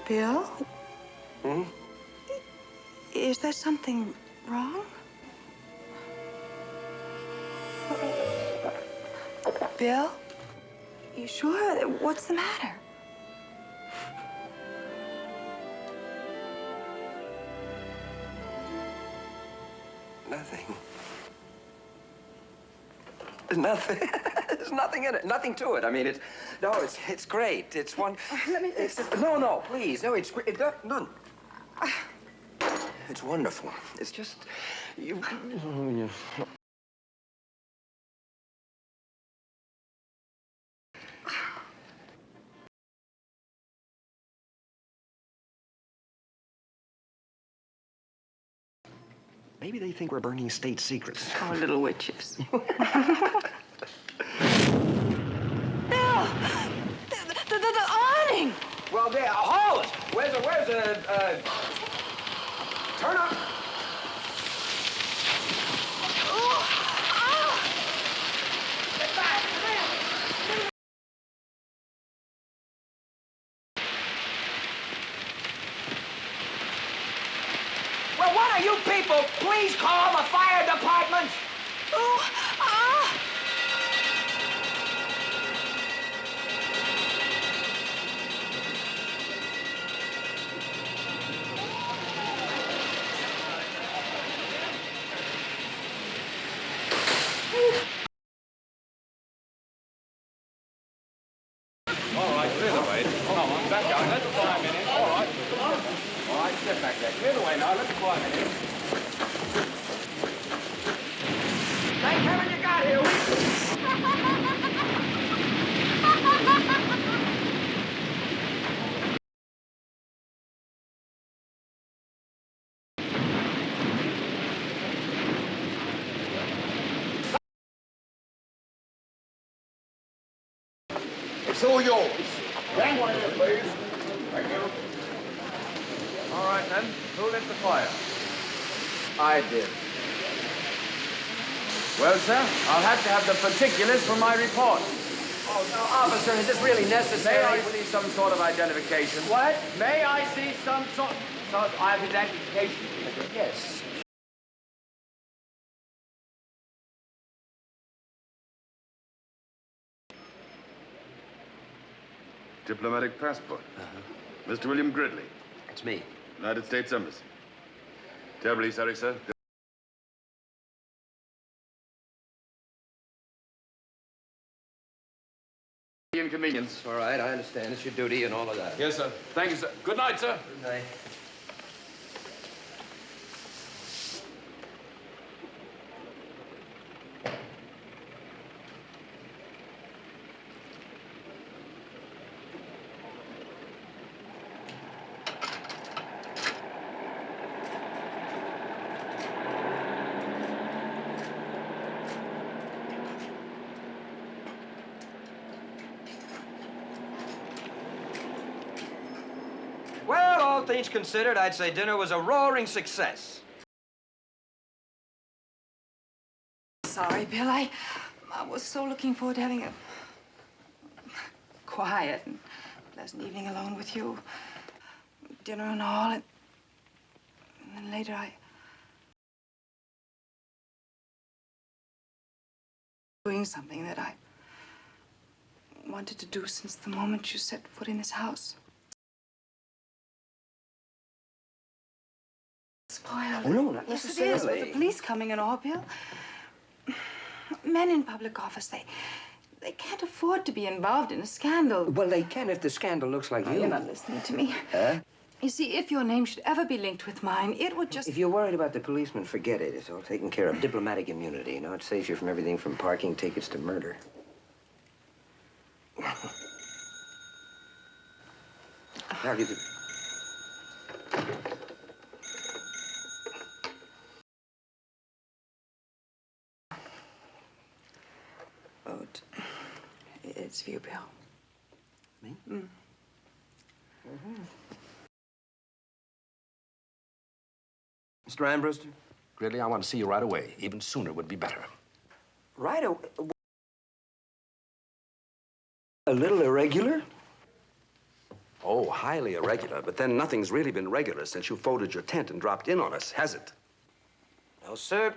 Bill? Hmm? Is there something wrong? Bill? You sure? What's the matter? Nothing. Nothing. There's nothing in it. Nothing to it. I mean, it's great. It's one. Let me fix it. No, please. No, it's great. None. It's wonderful. It's just you. Maybe they think we're burning state secrets. Oh, little witches. Bill! The awning! Well, there. Hold it. Where's the turn up? Get back. Come here. Well, what are you people? Please call the fire department. All right, clear the way. Come on, back down. Let the firemen in. All right. All right, step back there. Clear the way now. Let the firemen in. Thank heaven you got here. It's all yours. Gang one here, please. Thank you. All right, then. Who lit the fire? I did. Well, sir, I'll have to have the particulars for my report. Oh, no, officer, is this really necessary? May I see some sort of identification? What? May I see some sort of identification? Yes. Diplomatic passport. Mr. William Gridley. It's me. United States Embassy. Terribly sorry, sir. Inconvenience. All right, I understand. It's your duty and all of that. Yes, sir. Thank you, sir. Good night, sir. Good night. Well, all things considered, I'd say dinner was a roaring success. Sorry, Bill. I was so looking forward to having a quiet and pleasant evening alone with you. Dinner and all. And then later I... doing something that I wanted to do since the moment you set foot in this house. Spoiled. Oh, no, not yes, necessarily. it is. With the police coming and all, Bill. Men in public office, they can't afford to be involved in a scandal. Well, they can if the scandal looks like you. You're not listening to me. Huh? You see, if your name should ever be linked with mine, it would just... If you're worried about the policeman, forget it. It's all taken care of. Diplomatic immunity, you know? It saves you from everything from parking tickets to murder. Now, you do... Oh, it's for you, Bill. Me? Mr. Ambruster? Gridley, I want to see you right away. Even sooner would be better. Right away? A little irregular? Oh, highly irregular, but then nothing's really been regular since you folded your tent and dropped in on us, has it? No, sir.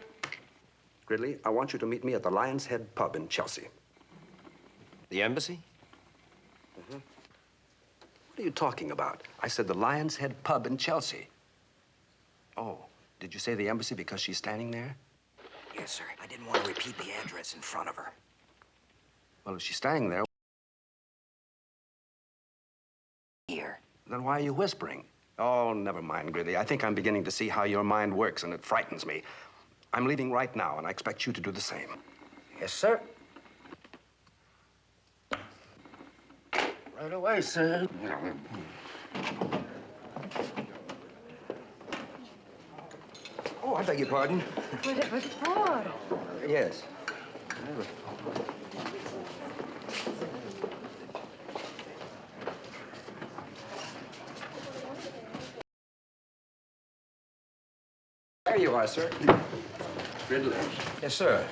Gridley, I want you to meet me at the Lion's Head pub in Chelsea. The embassy? Mm-hmm. What are you talking about? I said the Lion's Head pub in Chelsea. Oh, did you say the embassy because she's standing there? Yes, sir. I didn't want to repeat the address in front of her. Well, if she's standing there... Here. Then why are you whispering? Oh, never mind, Gridley. I think I'm beginning to see how your mind works, and it frightens me. I'm leaving right now, and I expect you to do the same. Yes, sir. Right away, sir. Oh, I beg your pardon. What for? Yes. There you are, sir. Gridley. Yes, sir.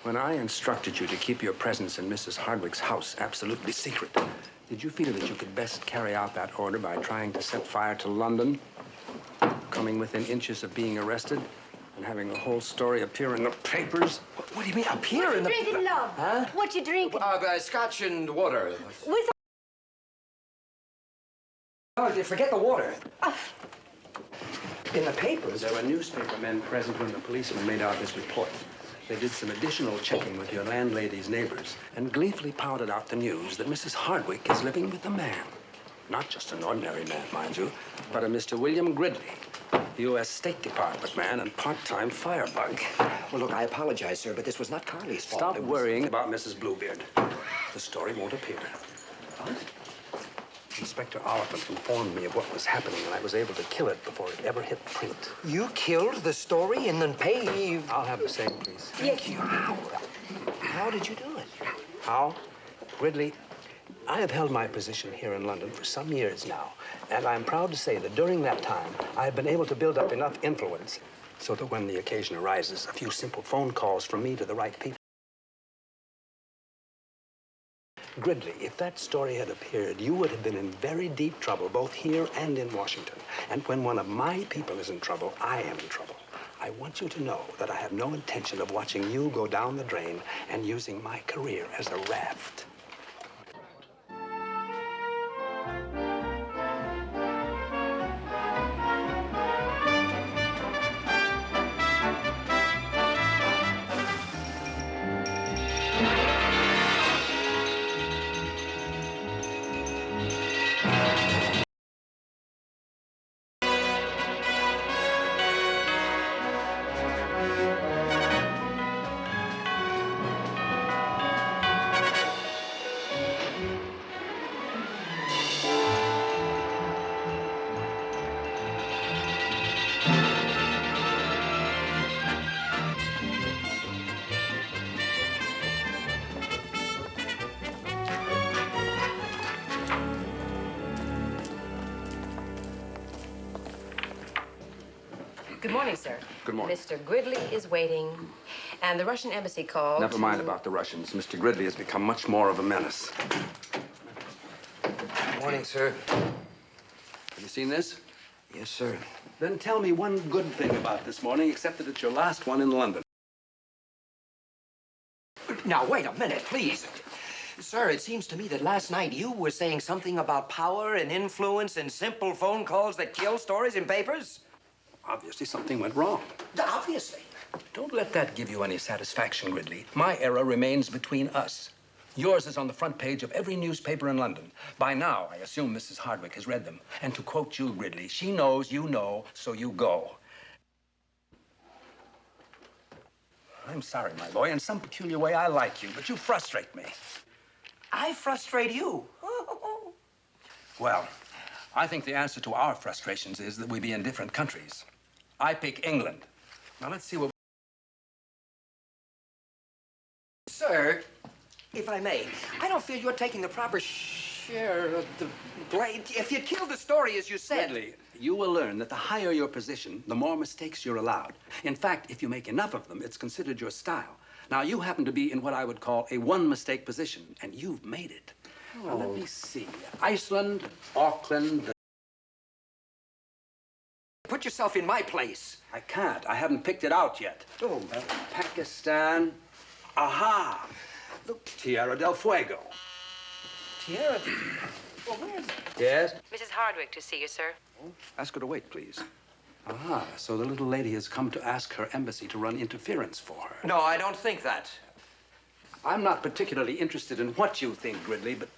When I instructed you to keep your presence in Mrs. Hardwicke's house absolutely secret, did you feel that you could best carry out that order by trying to set fire to London, coming within inches of being arrested, and having the whole story appear in the papers? What do you mean, appear in the... What you drinking, love? Huh? What you drinking? Scotch and water. With Oh, forget the water. In the papers? There were newspaper men present when the policeman made out his report. They did some additional checking with your landlady's neighbors and gleefully pouted out the news that Mrs. Hardwicke is living with a man. Not just an ordinary man, mind you, but a Mr. William Gridley, U.S. State Department man and part-time firebug. Well, look, I apologize, sir, but this was not Carly's fault. Stop worrying about Mrs. Bluebeard. The story won't appear. What? Inspector Oliphant informed me of what was happening, and I was able to kill it before it ever hit print. You killed the story and then paid... I'll have the same, please. Thank you. How did you do it? How? Gridley, I have held my position here in London for some years now, and I'm proud to say that during that time, I have been able to build up enough influence so that when the occasion arises, a few simple phone calls from me to the right people. Gridley, if that story had appeared, you would have been in very deep trouble, both here and in Washington. And when one of my people is in trouble, I am in trouble. I want you to know that I have no intention of watching you go down the drain and using my career as a raft. Good morning, sir. Good morning. Mr. Gridley is waiting, and the Russian embassy called. Never mind about the Russians. Mr. Gridley has become much more of a menace. Good morning, sir. Have you seen this? Yes, sir. Then tell me one good thing about this morning, except that it's your last one in London. Now, wait a minute, please. Sir, it seems to me that last night you were saying something about power and influence and simple phone calls that kill stories in papers. Obviously, something went wrong. Obviously. Don't let that give you any satisfaction, Gridley. My era remains between us. Yours is on the front page of every newspaper in London. By now, I assume Mrs. Hardwicke has read them. And to quote you, Gridley, she knows you know, so you go. I'm sorry, my boy. In some peculiar way, I like you, but you frustrate me. I frustrate you. Well, I think the answer to our frustrations is that we be in different countries. I pick England. Now, let's see what... Sir, if I may, I don't feel you're taking the proper Sheriff, if you kill the story as you said... Gridley, you will learn that the higher your position, the more mistakes you're allowed. In fact, if you make enough of them, it's considered your style. Now, you happen to be in what I would call a one-mistake position, and you've made it. Now, let me see. Iceland, Auckland... Put yourself in my place. I can't. I haven't picked it out yet. Pakistan. Aha! Look, Tierra del Fuego. Tierra? Well, where's... Yes? Mrs. Hardwicke to see you, sir. Ask her to wait, please. Ah, so the little lady has come to ask her embassy to run interference for her. No, I don't think that. I'm not particularly interested in what you think, Gridley, but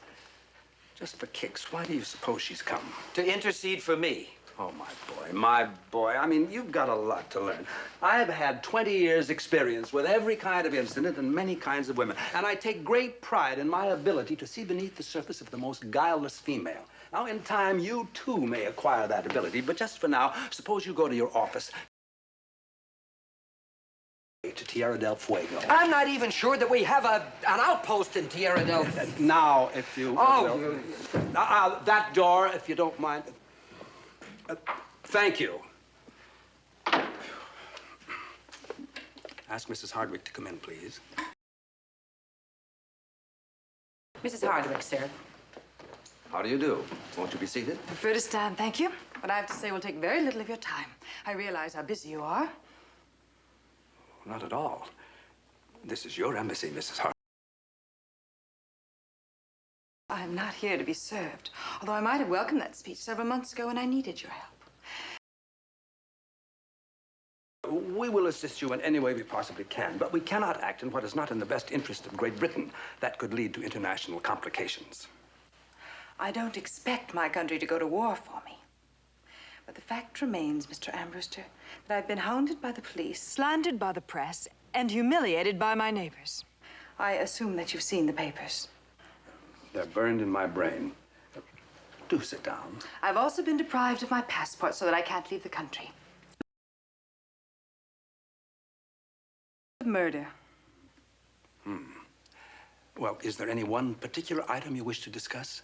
just for kicks, why do you suppose she's come? To intercede for me. Oh, my boy. I mean, you've got a lot to learn. I've had 20 years' experience with every kind of incident and many kinds of women, and I take great pride in my ability to see beneath the surface of the most guileless female. Now, in time, you too may acquire that ability, but just for now, suppose you go to your office to Tierra del Fuego. I'm not even sure that we have an outpost in Tierra del... Now, if you will. That door, if you don't mind. Thank you. Ask Mrs. Hardwicke to come in, please. Mrs. Hardwicke, sir. How do you do? Won't you be seated? I prefer to stand, thank you. What I have to say will take very little of your time. I realize how busy you are. Not at all. This is your embassy, Mrs. Hardwicke. I'm not here to be served, although I might have welcomed that speech several months ago when I needed your help. We will assist you in any way we possibly can, but we cannot act in what is not in the best interest of Great Britain. That could lead to international complications. I don't expect my country to go to war for me. But the fact remains, Mr. Ambruster, that I've been hounded by the police, slandered by the press, and humiliated by my neighbors. I assume that you've seen the papers. They're burned in my brain. Do sit down. I've also been deprived of my passport so that I can't leave the country. Murder. Well, is there any one particular item you wish to discuss?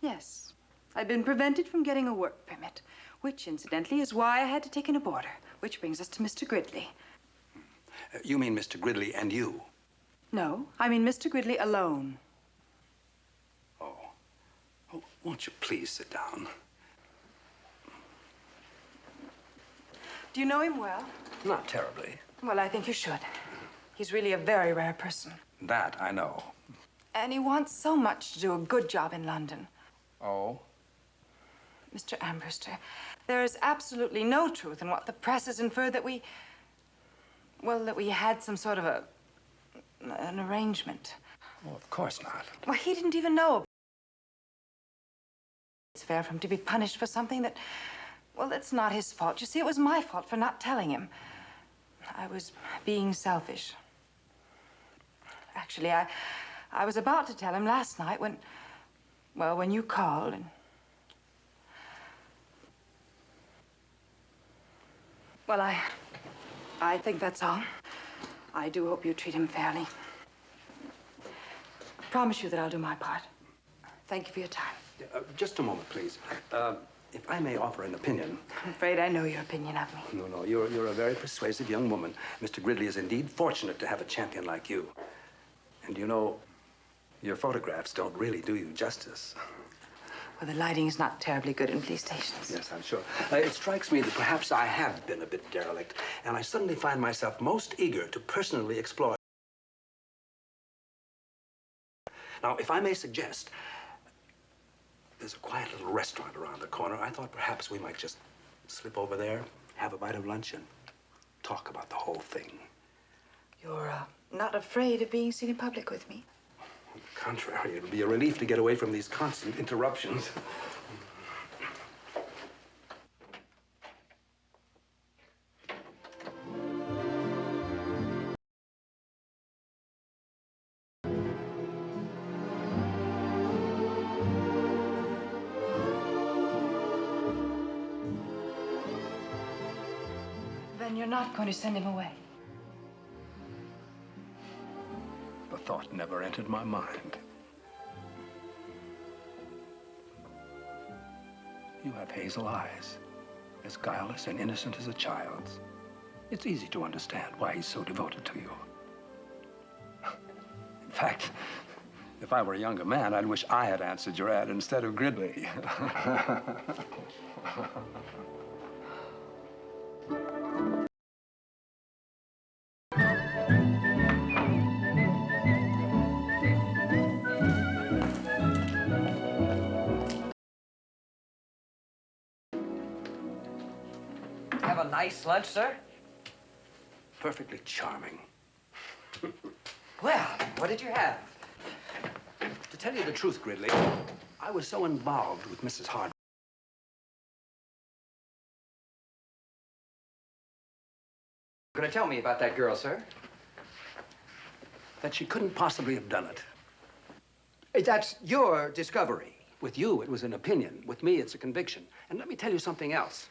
Yes. I've been prevented from getting a work permit, which, incidentally, is why I had to take in a boarder, which brings us to Mr. Gridley. You mean Mr. Gridley and you? No, I mean Mr. Gridley alone. Oh, won't you please sit down? Do you know him well? Not terribly. Well, I think you should. He's really a very rare person. That I know. And he wants so much to do a good job in London. Oh? Mr. Ambruster, there is absolutely no truth in what the press has inferred that we... well, that we had some sort of an arrangement. Oh, of course not. Well, he didn't even know. It's fair for him to be punished for something that... well, it's not his fault. You see, it was my fault for not telling him. I was being selfish. Actually, I was about to tell him last night when... well, when you called and... well, I think that's all. I do hope you treat him fairly. I promise you that I'll do my part. Thank you for your time. Just a moment, please. If I may offer an opinion. I'm afraid I know your opinion of me. No, you're a very persuasive young woman. Mr. Gridley is indeed fortunate to have a champion like you. And you know, your photographs don't really do you justice. Well, the lighting is not terribly good in police stations. Yes, I'm sure. It strikes me that perhaps I have been a bit derelict, and I suddenly find myself most eager to personally explore. Now, if I may suggest, there's a quiet little restaurant around the corner. I thought perhaps we might just slip over there, have a bite of lunch, and talk about the whole thing. You're not afraid of being seen in public with me? On the contrary, it'll be a relief to get away from these constant interruptions. Then you're not going to send him away? The thought never entered my mind. You have hazel eyes, as guileless and innocent as a child's. It's easy to understand why he's so devoted to you. In fact, if I were a younger man, I'd wish I had answered your ad instead of Gridley. Have a nice lunch, sir? Perfectly charming. Well, what did you have? To tell you the truth, Gridley, I was so involved with Mrs. Hardwicke. Gonna tell me about that girl, sir? That she couldn't possibly have done it. That's your discovery. With you, it was an opinion. With me, it's a conviction. And let me tell you something else.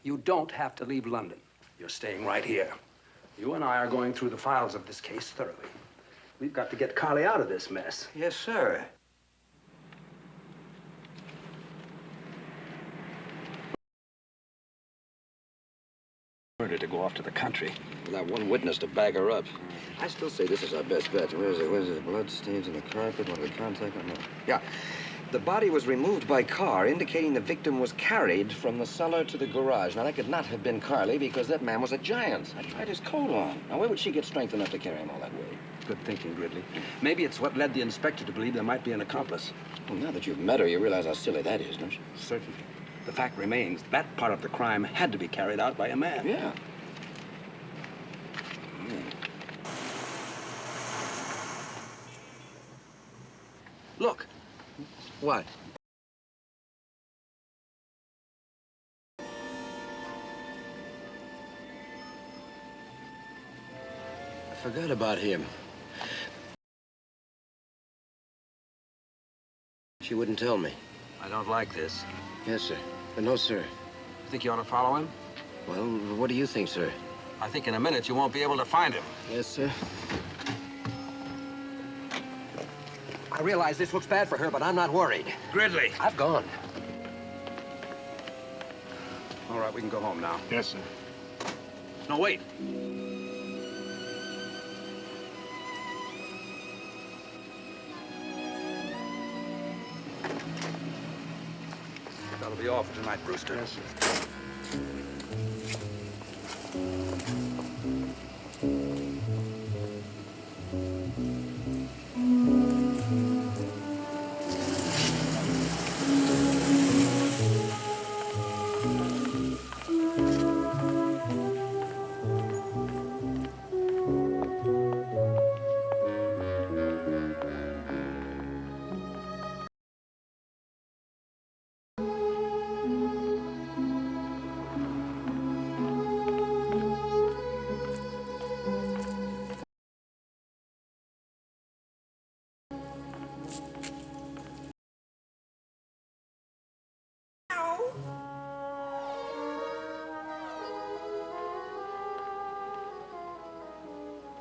You don't have to leave London. You're staying right here. You and I are going through the files of this case thoroughly. We've got to get Carly out of this mess. Yes, sir. Order to go off to the country. Without one witness to back her up. I still say this is our best bet. Where is it? Where's it? Blood stains on the carpet. What do we contact on that? Yeah. The body was removed by car, indicating the victim was carried from the cellar to the garage. Now, that could not have been Carly because that man was a giant. I tried his coat on. Now, where would she get strength enough to carry him all that way? Good thinking, Gridley. Maybe it's what led the inspector to believe there might be an accomplice. Well, now that you've met her, you realize how silly that is, don't you? Certainly. The fact remains, that part of the crime had to be carried out by a man. Yeah. Look. What? I forgot about him. She wouldn't tell me. I don't like this. Yes, sir. No, sir. You think you ought to follow him? Well, what do you think, sir? I think in a minute you won't be able to find him. Yes, sir. I realize this looks bad for her, but I'm not worried. Gridley. I've gone. All right, we can go home now. Yes, sir. No, wait. That'll be all for tonight, Brewster. Yes, sir.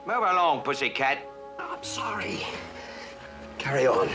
Move along, pussycat. I'm sorry. Carry on.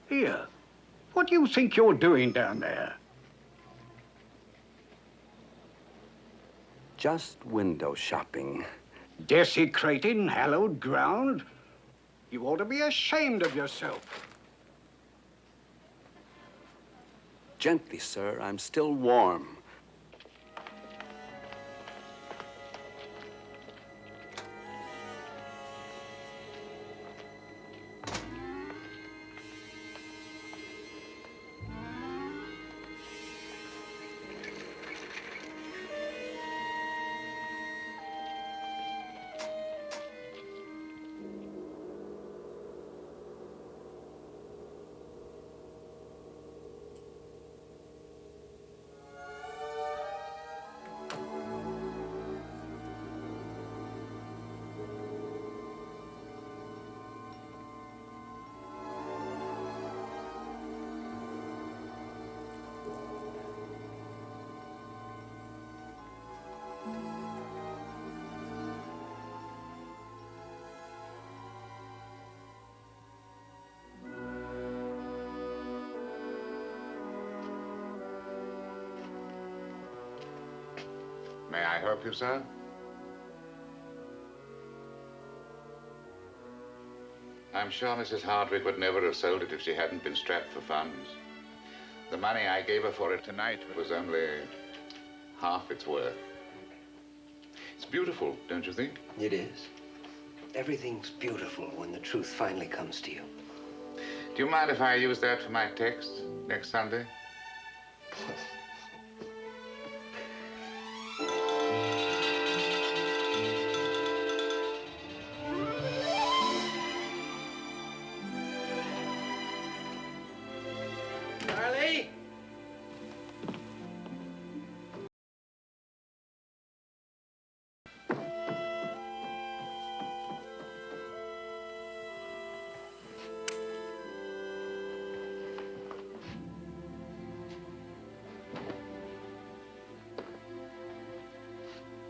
Here, what do you think you're doing down there? just window shopping. Desecrating hallowed ground? You ought to be ashamed of yourself. Gently, sir. I'm still warm. May I help you, sir? I'm sure Mrs. Hardwicke would never have sold it if she hadn't been strapped for funds. The money I gave her for it tonight was only half its worth. It's beautiful, don't you think? It is. Everything's beautiful when the truth finally comes to you. Do you mind if I use that for my text next Sunday? Charlie?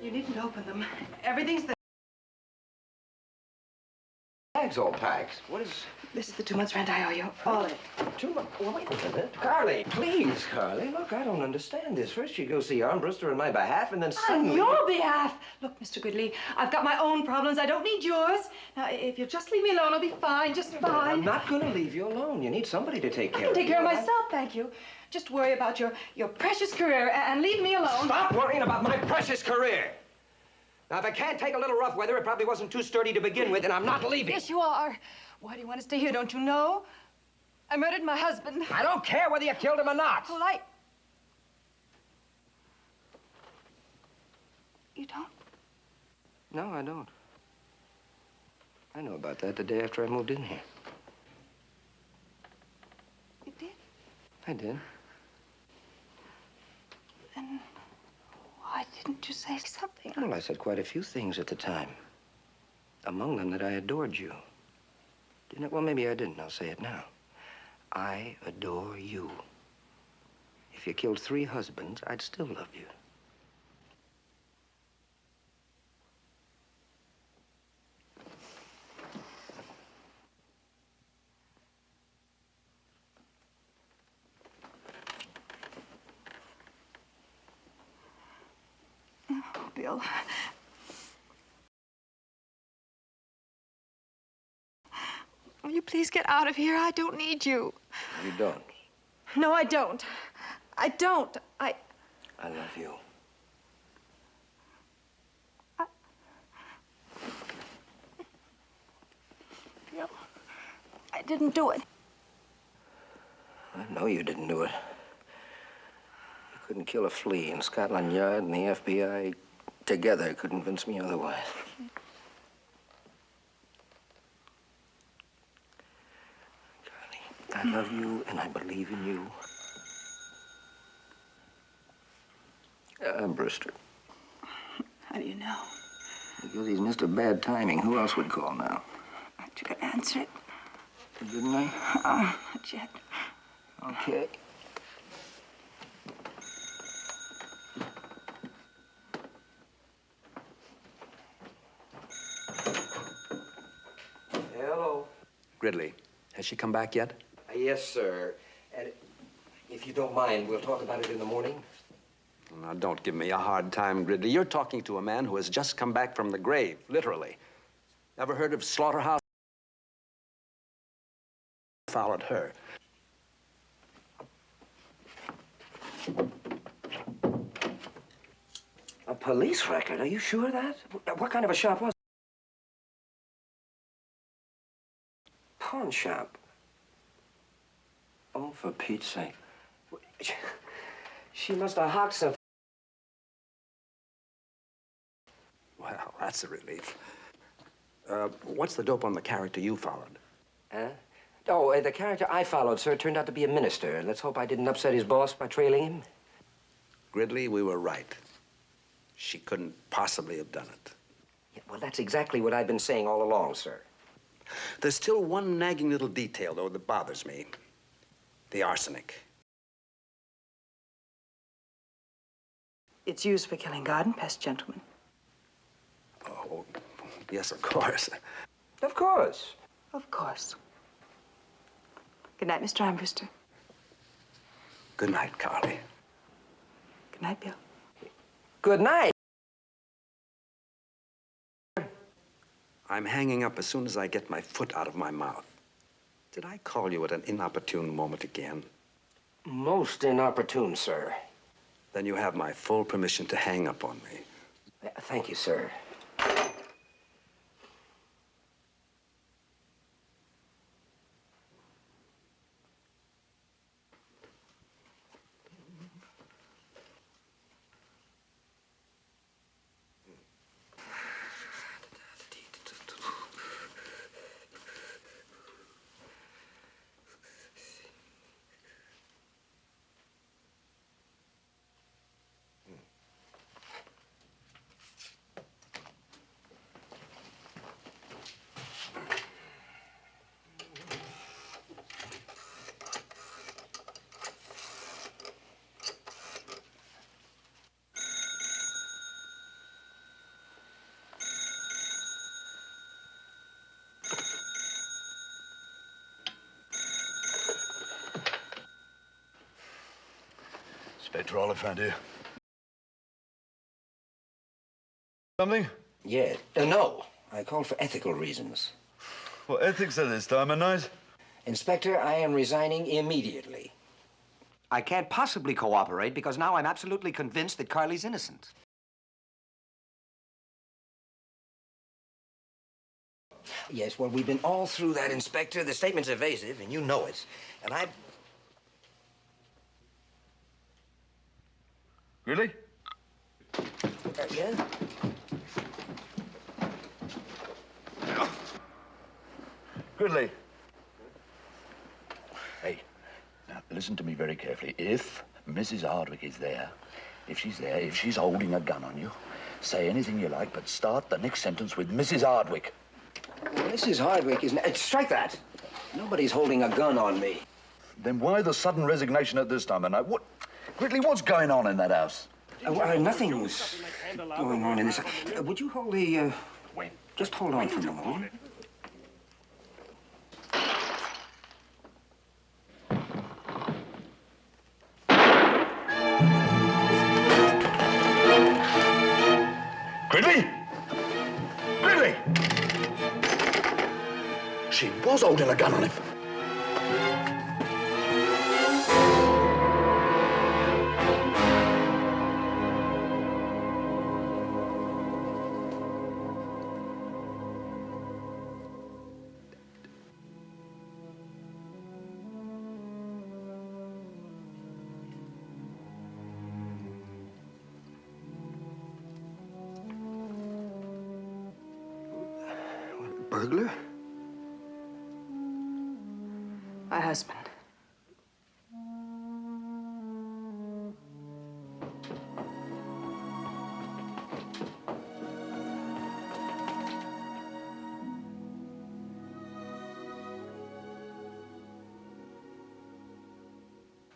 You needn't open them. Everything's there. Bags all packed. What is... This is the 2 months rent I owe you. All of it. 2 months? Well, wait a minute. Carly, please, Carly. Look, I don't understand this. First you go see Ambruster on my behalf, and then suddenly... On your behalf. Look, Mr. Gridley, I've got my own problems. I don't need yours. Now, if you'll just leave me alone, I'll be fine, just fine. I'm not going to leave you alone. You need somebody to take care of you. I can take care of myself, thank you. Just worry about your precious career and leave me alone. Stop worrying about my precious career. Now, if I can't take a little rough weather, it probably wasn't too sturdy to begin with, and I'm not leaving. Yes, you are. Why do you want to stay here? Don't you know? I murdered my husband. I don't care whether you killed him or not. Well, You don't? No, I don't. I knew about that the day after I moved in here. You did? I did. Then why didn't you say something? Well, I said quite a few things at the time. Among them that I adored you. Didn't it? Well, maybe I didn't. I'll say it now. I adore you. If you killed 3 husbands, I'd still love you. Oh, Bill. Will you please get out of here? I don't need you. You don't. No, I don't. I don't. I love you. No, I didn't do it. I know you didn't do it. You couldn't kill a flea, and Scotland Yard and the FBI together could convince me otherwise. I love you, and I believe in you. Ambruster. How do you know? Because he's Mr. Bad Timing. Who else would call now? Aren't you going to answer it? Didn't I? Not yet. Okay. Hello. Gridley, has she come back yet? Yes, sir. And if you don't mind, we'll talk about it in the morning. Now, don't give me a hard time, Gridley. You're talking to a man who has just come back from the grave, literally. Ever heard of slaughterhouse? Followed her. A police record? Are you sure of that? What kind of a shop was it? Pawn shop. Oh, for Pete's sake. She must have hocked some. Well, that's a relief. What's the dope on the character you followed? Huh? Oh, the character I followed, sir, turned out to be a minister. Let's hope I didn't upset his boss by trailing him. Gridley, we were right. She couldn't possibly have done it. Yeah, well, that's exactly what I've been saying all along, sir. There's still one nagging little detail, though, that bothers me. The arsenic. It's used for killing garden pests, gentlemen. Oh, yes, of course. Of course. Of course. Good night, Mr. Ambruster. Good night, Carly. Good night, Bill. Good night. I'm hanging up as soon as I get my foot out of my mouth. Did I call you at an inopportune moment again? Most inopportune, sir. Then you have my full permission to hang up on me. Thank you, sir. Inspector Oliphant here. Something? Yeah. No. I called for ethical reasons. What ethics at this time of night? Inspector, I am resigning immediately. I can't possibly cooperate because now I'm absolutely convinced that Carly's innocent. Yes, well, we've been all through that, Inspector. The statement's evasive, and you know it. And I... Really? Yeah? Gridley. Hey, now listen to me very carefully. If Mrs. Hardwicke is there, if she's holding a gun on you, say anything you like, but start the next sentence with Mrs. Hardwicke. Mrs. Hardwicke isn't... strike that! Nobody's holding a gun on me. Then why the sudden resignation at this time of night? What... Gridley, what's going on in that house? Nothing's going on in this... would you hold the... just hold on for a moment, will you? Gridley! Gridley! She was holding a gun on him. Burglar? My husband.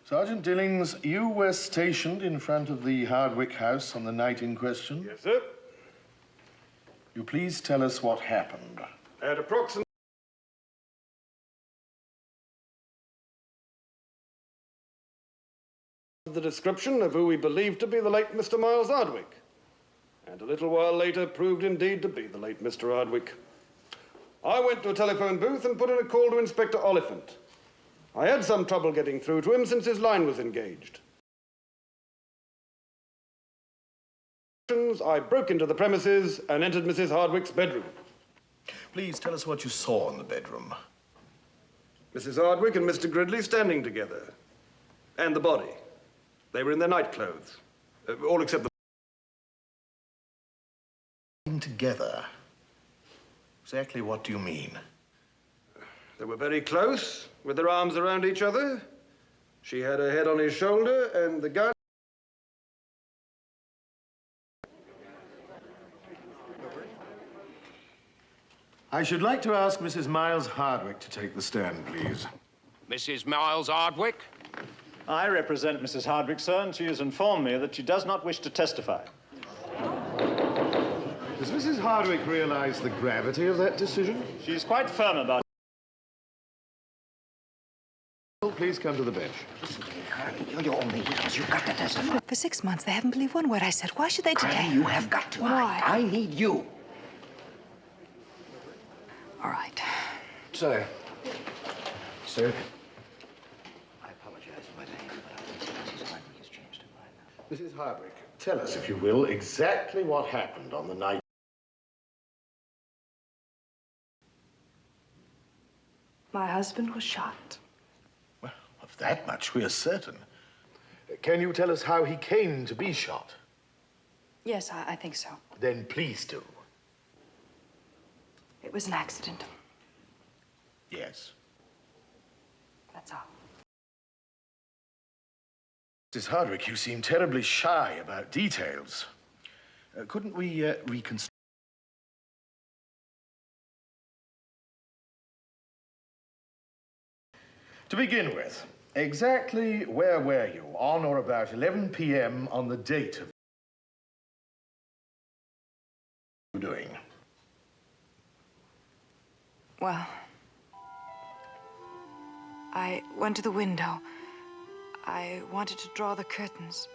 Sergeant Dillings, you were stationed in front of the Hardwicke house on the night in question. Yes, sir. You please tell us what happened. At approximately... answered the description of who we believed to be the late Mr. Miles Hardwicke, and a little while later proved indeed to be the late Mr. Hardwicke. I went to a telephone booth and put in a call to Inspector Oliphant. I had some trouble getting through to him since his line was engaged. I broke into the premises and entered Mrs. Hardwicke's bedroom. Please tell us what you saw in the bedroom. Mrs. Hardwicke and Mr. Gridley standing together. And the body. They were in their night clothes. All except the... Together. Exactly what do you mean? They were very close, with their arms around each other. She had her head on his shoulder, and the gun... I should like to ask Mrs. Miles Hardwicke to take the stand, please. Mrs. Miles Hardwicke? I represent Mrs. Hardwicke, sir, and she has informed me that she does not wish to testify. Does Mrs. Hardwicke realize the gravity of that decision? She's quite firm about it. Please come to the bench. Listen to me, Carly. You're only widows. You've got to testify. Look, for 6 months, they haven't believed one word I said. Why should they today? Carly, you have got to. Why? I need you. All right. Sir. Sir. I apologize for my behavior, but I think Mrs. Hardwicke has changed her mind now. Mrs. Hardwicke, tell us, if you will, exactly what happened on the night. My husband was shot. Well, of that much we are certain. Can you tell us how he came to be shot? Yes, I think so. Then please do. It was an accident. Yes. That's all. Mrs. Hardwicke, you seem terribly shy about details. Couldn't we reconstruct? To begin with, exactly where were you on or about 11 p.m. on the date of you doing? Well, I went to the window. I wanted to draw the curtains.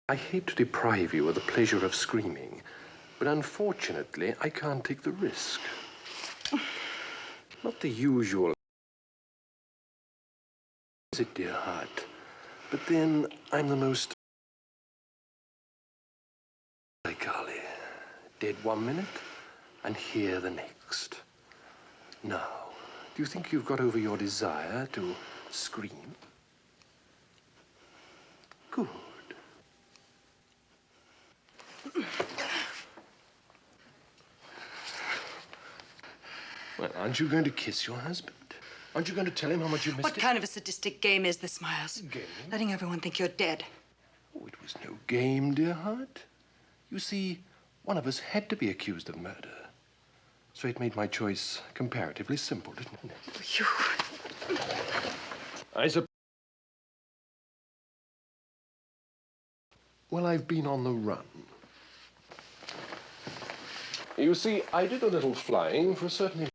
I hate to deprive you of the pleasure of screaming, but unfortunately, I can't take the risk. Not the usual, is it, dear heart? But then I'm the most... Carly, dead 1 minute and here the next. Now, do you think you've got over your desire to scream? Good. Well, aren't you going to kiss your husband? Aren't you going to tell him how much you missed What kind of a sadistic game is this, Miles? Game? Letting everyone think you're dead. Oh, it was no game, dear heart. You see, one of us had to be accused of murder. So it made my choice comparatively simple, didn't it? You... I suppose... Well, I've been on the run. You see, I did a little flying for a certain...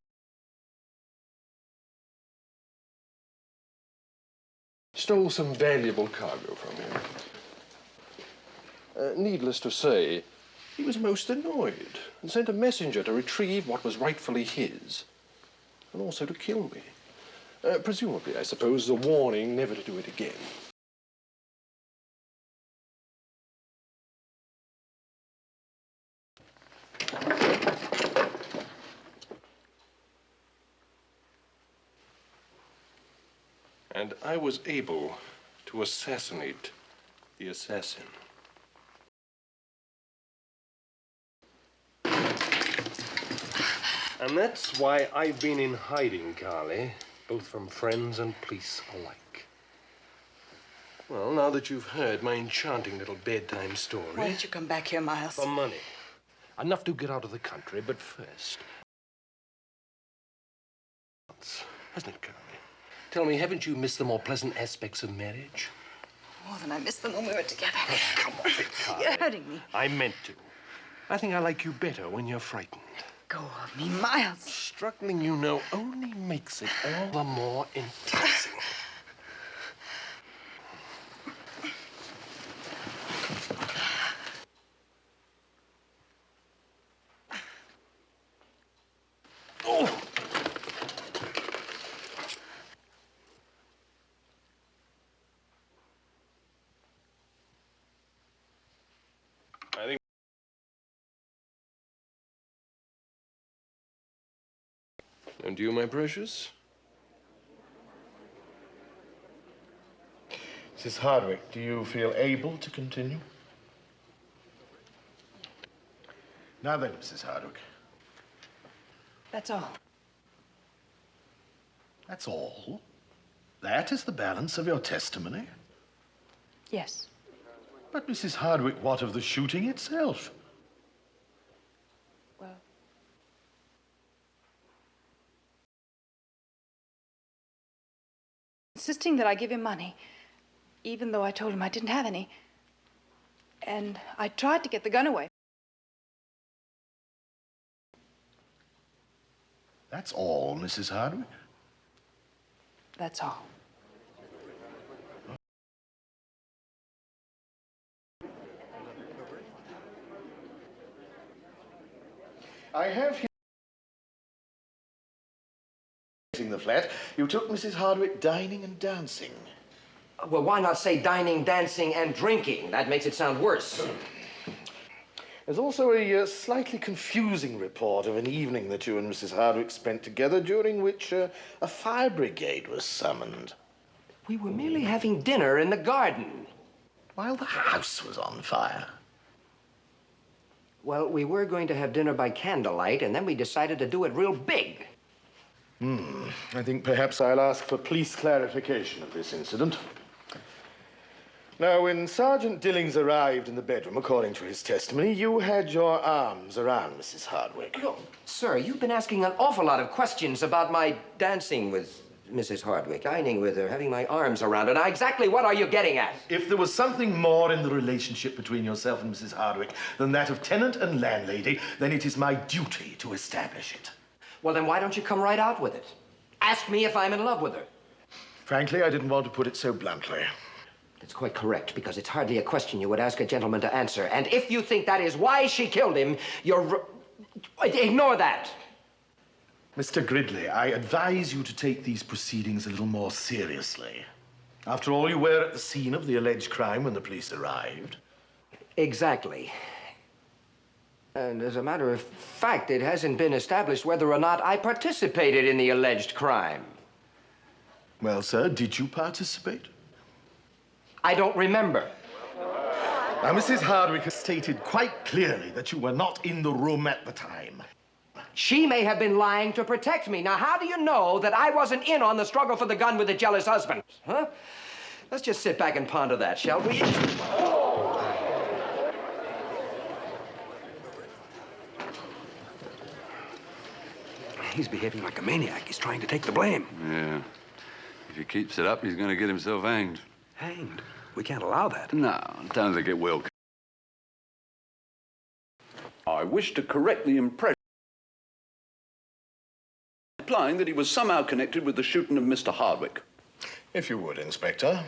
Stole some valuable cargo from him. Needless to say, he was most annoyed and sent a messenger to retrieve what was rightfully his, and also to kill me. Presumably, I suppose, the warning never to do it again. And I was able to assassinate the assassin. And that's why I've been in hiding, Carly, both from friends and police alike. Well, now that you've heard my enchanting little bedtime story... Why did you come back here, Miles? For money. Enough to get out of the country, but first... Hasn't it, Caroline? Tell me, haven't you missed the more pleasant aspects of marriage? More than I missed them when we were together. Oh, come off it, Caroline. You're hurting me. I meant to. I think I like you better when you're frightened. Go off me, Miles. Struggling, you know, only makes it all the more enticing. Oh! I think... And you, my precious? Mrs. Hardwicke, do you feel able to continue? Now then, Mrs. Hardwicke. That's all. That's all? That is the balance of your testimony? Yes. But, Mrs. Hardwicke, what of the shooting itself? Well... insisting that I give him money, even though I told him I didn't have any. And I tried to get the gun away. That's all, Mrs. Hardwicke? That's all. I have here... the flat, you took Mrs. Hardwicke dining and dancing. Well, why not say dining, dancing, and drinking? That makes it sound worse. There's also a slightly confusing report of an evening that you and Mrs. Hardwicke spent together, during which a fire brigade was summoned. We were merely having dinner in the garden. While the house was on fire. Well, we were going to have dinner by candlelight, and then we decided to do it real big. I think perhaps I'll ask for police clarification of this incident. Now, when Sergeant Dillings arrived in the bedroom, according to his testimony, you had your arms around Mrs. Hardwicke. Look, sir, you've been asking an awful lot of questions about my dancing with Mrs. Hardwicke, dining with her, having my arms around her. Now, exactly what are you getting at? If there was something more in the relationship between yourself and Mrs. Hardwicke than that of tenant and landlady, then it is my duty to establish it. Well, then why don't you come right out with it? Ask me if I'm in love with her. Frankly, I didn't want to put it so bluntly. That's quite correct, because it's hardly a question you would ask a gentleman to answer. And if you think that is why she killed him, ignore that. Mr. Gridley, I advise you to take these proceedings a little more seriously. After all, you were at the scene of the alleged crime when the police arrived. Exactly. And as a matter of fact, it hasn't been established whether or not I participated in the alleged crime. Well, sir, did you participate? I don't remember. Now, Mrs. Hardwicke has stated quite clearly that you were not in the room at the time. She may have been lying to protect me. Now, how do you know that I wasn't in on the struggle for the gun with the jealous husband? Huh? Let's just sit back and ponder that, shall we? He's behaving like a maniac. He's trying to take the blame. Yeah. If he keeps it up, he's going to get himself hanged. Hanged? We can't allow that. No, I don't think it will. I wish to correct the impression implying that he was somehow connected with the shooting of Mr. Hardwicke. If you would, Inspector.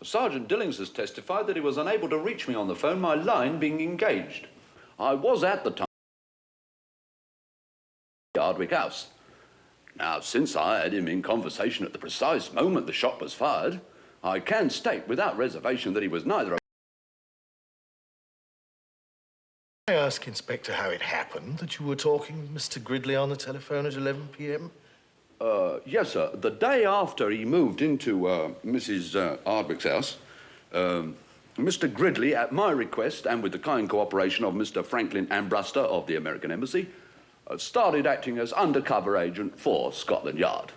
Sergeant Dillings has testified that he was unable to reach me on the phone, my line being engaged. I was at the time at the Hardwicke house. Now, since I had him in conversation at the precise moment the shot was fired, I can state without reservation that he was neither a... I ask, Inspector, how it happened that you were talking with Mr. Gridley on the telephone at 11 p.m.? Yes, sir. The day after he moved into Mrs. Hardwicke's house, Mr. Gridley, at my request and with the kind cooperation of Mr. Franklyn Ambruster of the American Embassy, started acting as undercover agent for Scotland Yard.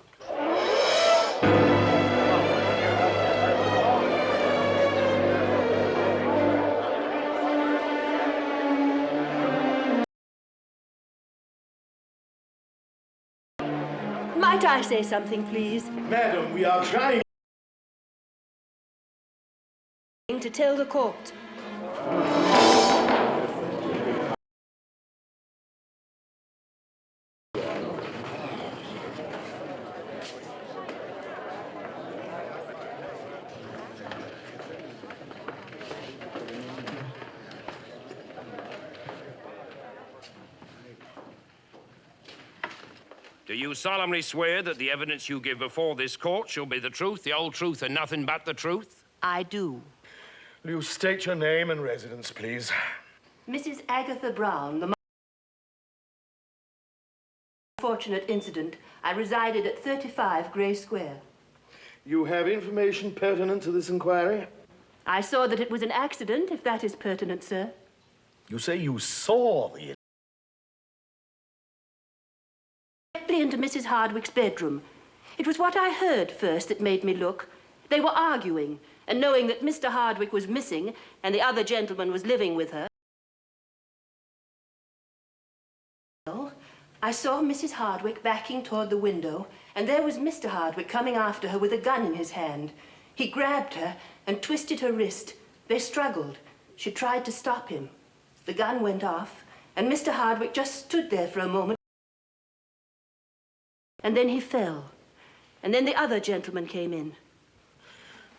Might I say something, please? Madam, we are trying To tell the court. Do you solemnly swear that the evidence you give before this court shall be the truth, the whole truth, and nothing but the truth? I do. Will you state your name and residence, please? Mrs. Agatha Brown, the unfortunate incident. I resided at 35 Grey Square. You have information pertinent to this inquiry? I saw that it was an accident, if that is pertinent, sir. You say you saw the... Directly into Mrs. Hardwicke's bedroom. It was what I heard first that made me look. They were arguing, and knowing that Mr. Hardwicke was missing and the other gentleman was living with her, I saw Mrs. Hardwicke backing toward the window, and there was Mr. Hardwicke coming after her with a gun in his hand. He grabbed her and twisted her wrist. They struggled. She tried to stop him. The gun went off, and Mr. Hardwicke just stood there for a moment. And then he fell. And then the other gentleman came in.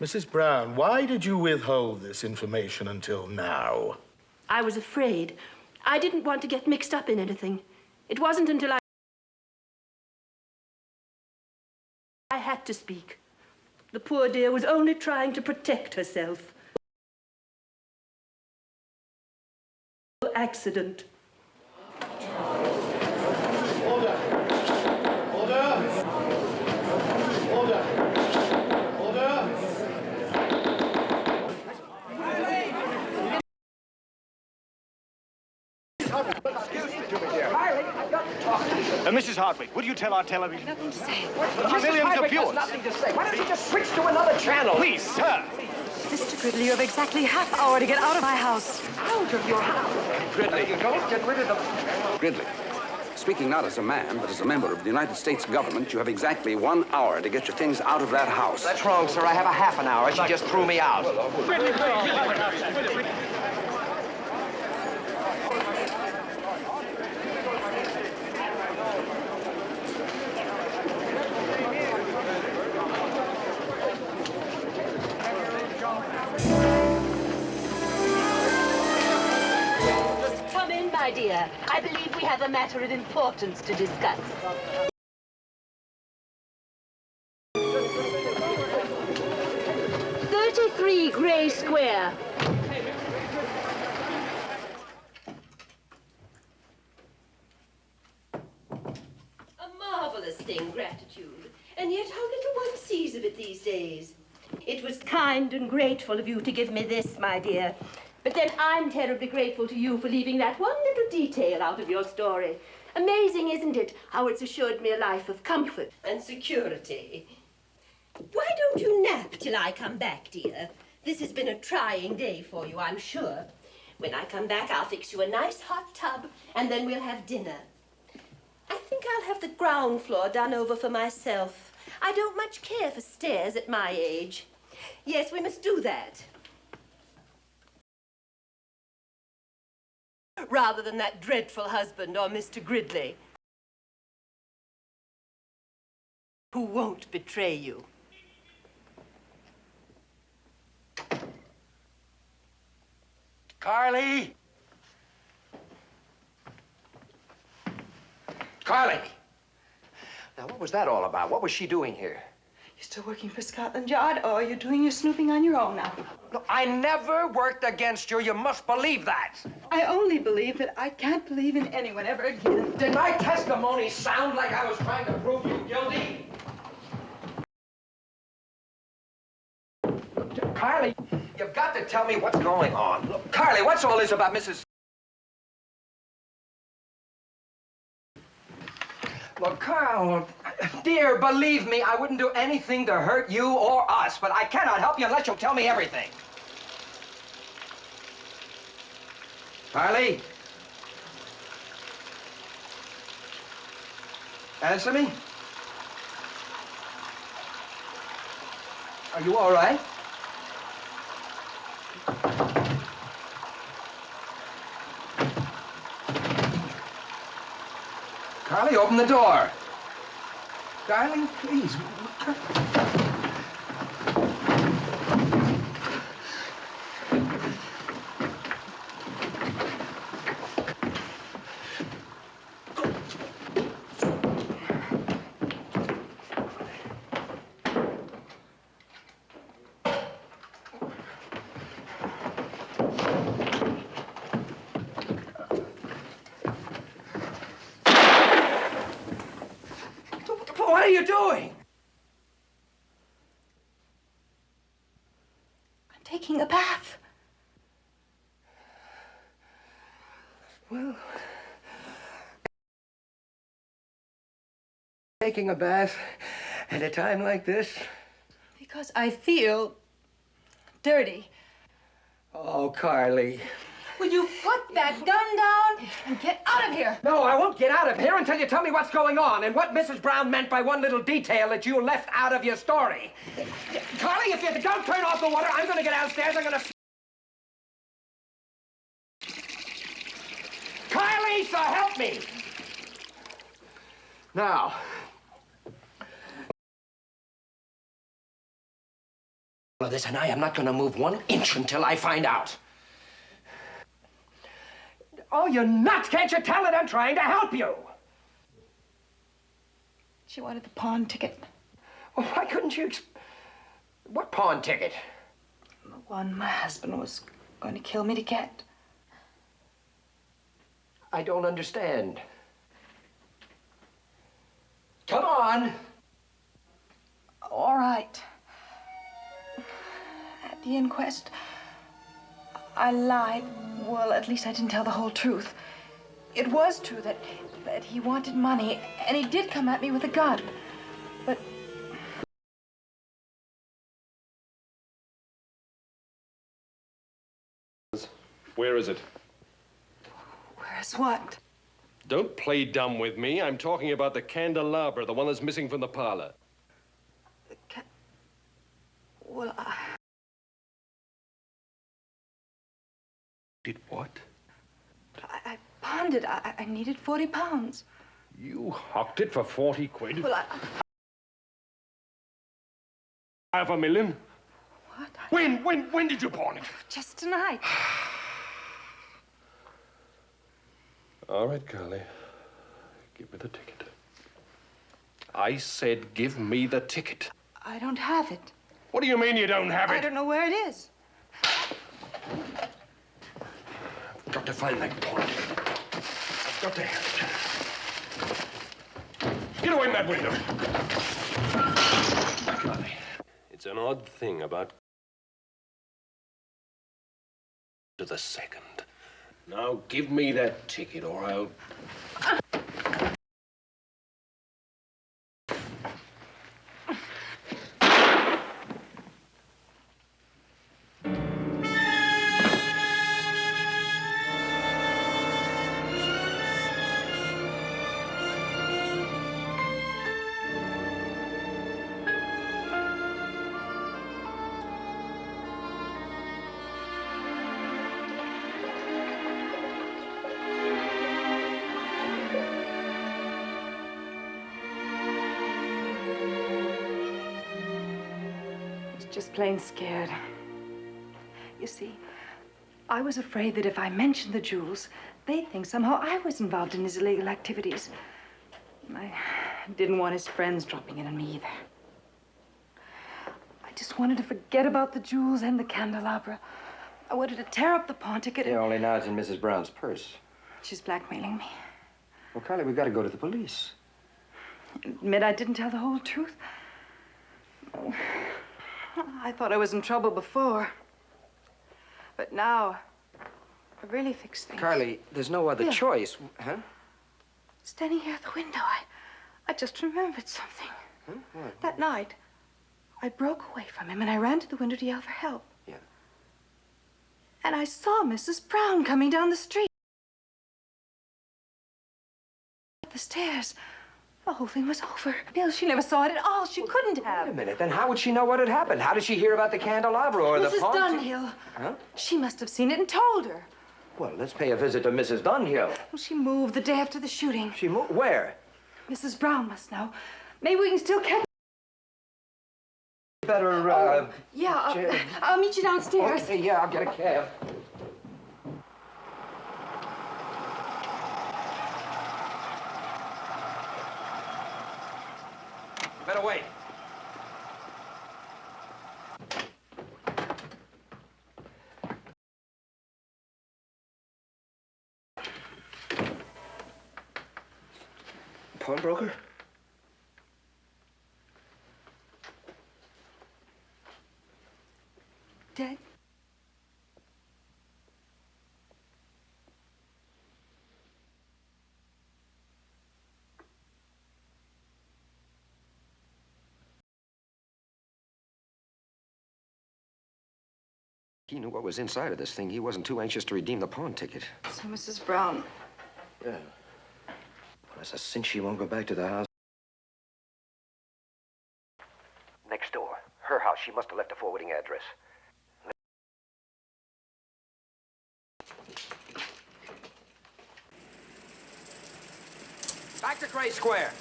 Mrs. Brown, why did you withhold this information until now? I was afraid. I didn't want to get mixed up in anything. It wasn't until I had to speak. The poor dear was only trying to protect herself. Accident. Order! Order! Order! Order! Mrs. Hardwicke, would you tell our television? Nothing to say. Millions of Hardwicke viewers. has nothing to say. Why don't you just switch to another channel? Please, sir. Mr. Gridley, you have exactly half hour to get out of my house. Out of your house. Gridley. You don't get rid of the... Gridley, speaking not as a man, but as a member of the United States government, you have exactly 1 hour to get your things out of that house. That's wrong, sir. I have a half an hour. She just threw me out. Gridley, please. Come in, my dear. I believe we have a matter of importance to discuss. Grey Square. A marvelous thing, gratitude. And yet how little one sees of it these days. It was kind and grateful of you to give me this, my dear. But then I'm terribly grateful to you for leaving that one little detail out of your story. Amazing, isn't it, how it's assured me a life of comfort and security. Why don't you nap till I come back, dear? This has been a trying day for you, I'm sure. When I come back, I'll fix you a nice hot tub, and then we'll have dinner. I think I'll have the ground floor done over for myself. I don't much care for stairs at my age. Yes, we must do that. Rather than that dreadful husband or Mr. Gridley, who won't betray you. Carly! Carly! Now, what was that all about? What was she doing here? You still working for Scotland Yard, or are you doing your snooping on your own now? Look, I never worked against you. You must believe that. I only believe that I can't believe in anyone ever again. Did my testimony sound like I was trying to prove you guilty? Look, Carly, you've got to tell me what's going on. Look, Carly, what's all this about Mrs. Look, Carl, dear, believe me, I wouldn't do anything to hurt you or us, but I cannot help you unless you'll tell me everything. Carly? Answer me? Are you all right? Carly, open the door. Darling, please. What are you doing? I'm taking a bath. Well, taking a bath at a time like this? Because I feel dirty. Oh, Carly. Will you put that gun down and get out of here? No, I won't get out of here until you tell me what's going on and what Mrs. Brown meant by one little detail that you left out of your story. Carly, if you don't turn off the water, I'm going to get downstairs. I'm going to... Carly, so help me! Now... all of this, and I am not going to move 1 inch until I find out. Oh, you're nuts! Can't you tell that I'm trying to help you? She wanted the pawn ticket. Well, why couldn't you... What pawn ticket? The one my husband was going to kill me to get. I don't understand. Come on! All right. At the inquest, I lied. Well, at least I didn't tell the whole truth. It was true that he wanted money, and he did come at me with a gun. But... Where is it? Where's what? Don't play dumb with me. I'm talking about the candelabra, the one that's missing from the parlor. Well, Did what? I pawned it. I needed 40 pounds. You hocked it for 40 quid? Well, $500,000? What? When did you pawn it? Just tonight. All right, Carly. Give me the ticket. I said give me the ticket. I don't have it. What do you mean you don't have it? I don't know where it is. I've got to find that pawn ticket. I've got to have it. Get away from that window. Carly, it's an odd thing about to the second. Now give me that ticket or I'll... Just plain scared. You see, I was afraid that if I mentioned the jewels, they'd think somehow I was involved in his illegal activities. I didn't want his friends dropping in on me either. I just wanted to forget about the jewels and the candelabra. I wanted to tear up the pawn ticket. Yeah, only now it's in Mrs. Brown's purse. She's blackmailing me. Well, Carly, we've got to go to the police. Admit I didn't tell the whole truth. I thought I was in trouble before. But now, I really fixed things. Carly, there's no other choice, huh? Standing here at the window, I just remembered something. Huh? What? That night, I broke away from him and I ran to the window to yell for help. Yeah. And I saw Mrs. Brown coming down the street. Up the stairs. The whole thing was over. Bill, she never saw it at all. She couldn't have. Wait a minute, then how would she know what had happened? How did she hear about the candelabra or the Mrs. pawn? Dunhill. Huh? She must have seen it and told her. Well, let's pay a visit to Mrs. Dunhill. Well, she moved the day after the shooting. She moved? Where? Mrs. Brown must know. Maybe we can still catch... Better, Yeah, I'll meet you downstairs. Okay, yeah, I'll get a cab. Better wait. Pawnbroker? Dead? He knew what was inside of this thing. He wasn't too anxious to redeem the pawn ticket. So Mrs. Brown... Yeah. Well, that's a cinch she won't go back to the house. Next door. Her house. She must have left a forwarding address. Back to Gray Square.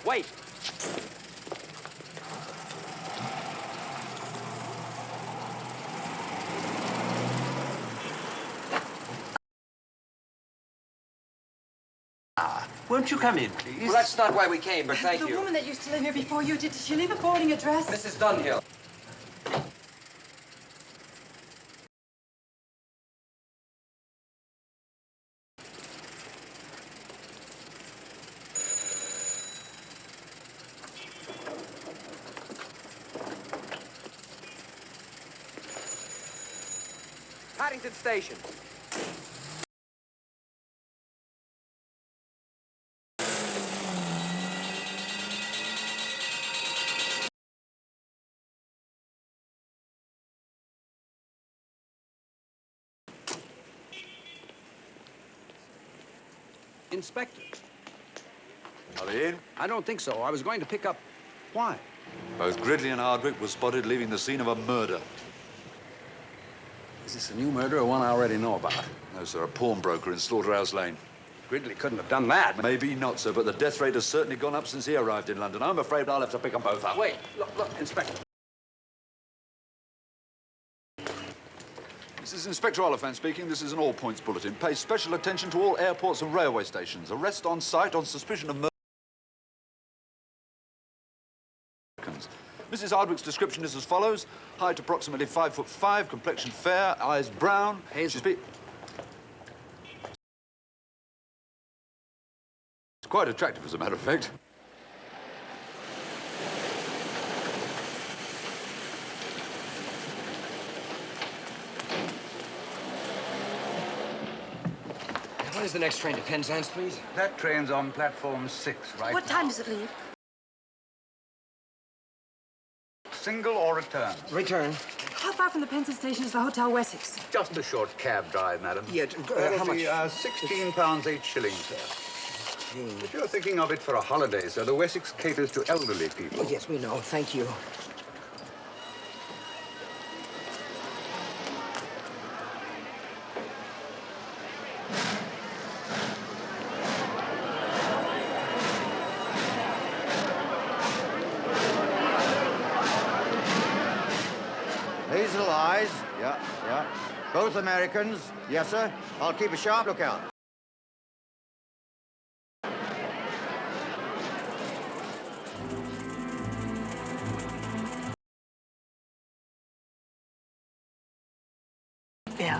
Wait. Won't you come in, please? Well, that's not why we came, but thank The you. woman that used to live here before you, did she leave a forwarding address? Mrs. Dunhill. Paddington Station. Inspector. Are they in? I don't think so. I was going to pick up... Why? Both Gridley and Hardwicke were spotted leaving the scene of a murder. Is this a new murder or one I already know about? No, sir, a pawnbroker in Slaughterhouse Lane. Gridley couldn't have done that. Maybe not, sir, but the death rate has certainly gone up since he arrived in London. I'm afraid I'll have to pick them both up. Wait, look, Inspector. This is Inspector Oliphant speaking. This is an all-points bulletin. Pay special attention to all airports and railway stations. Arrest on site on suspicion of murder. Mrs. Hardwicke's description is as follows. Height approximately 5'5", complexion fair, eyes brown. Hazel. It's quite attractive, as a matter of fact. When is the next train to Penzance, please? That train's on platform 6 right What time does it leave? Single or return? Return. How far from the Penzance station is the Hotel Wessex? Just a short cab drive, madam. Yeah, how much? £16 8 shillings, sir. If you're thinking of it for a holiday, sir, the Wessex caters to elderly people. Oh, yes, we know. Thank you. Hazel eyes. Yeah. Both Americans. Yes, sir. I'll keep a sharp lookout. Bill.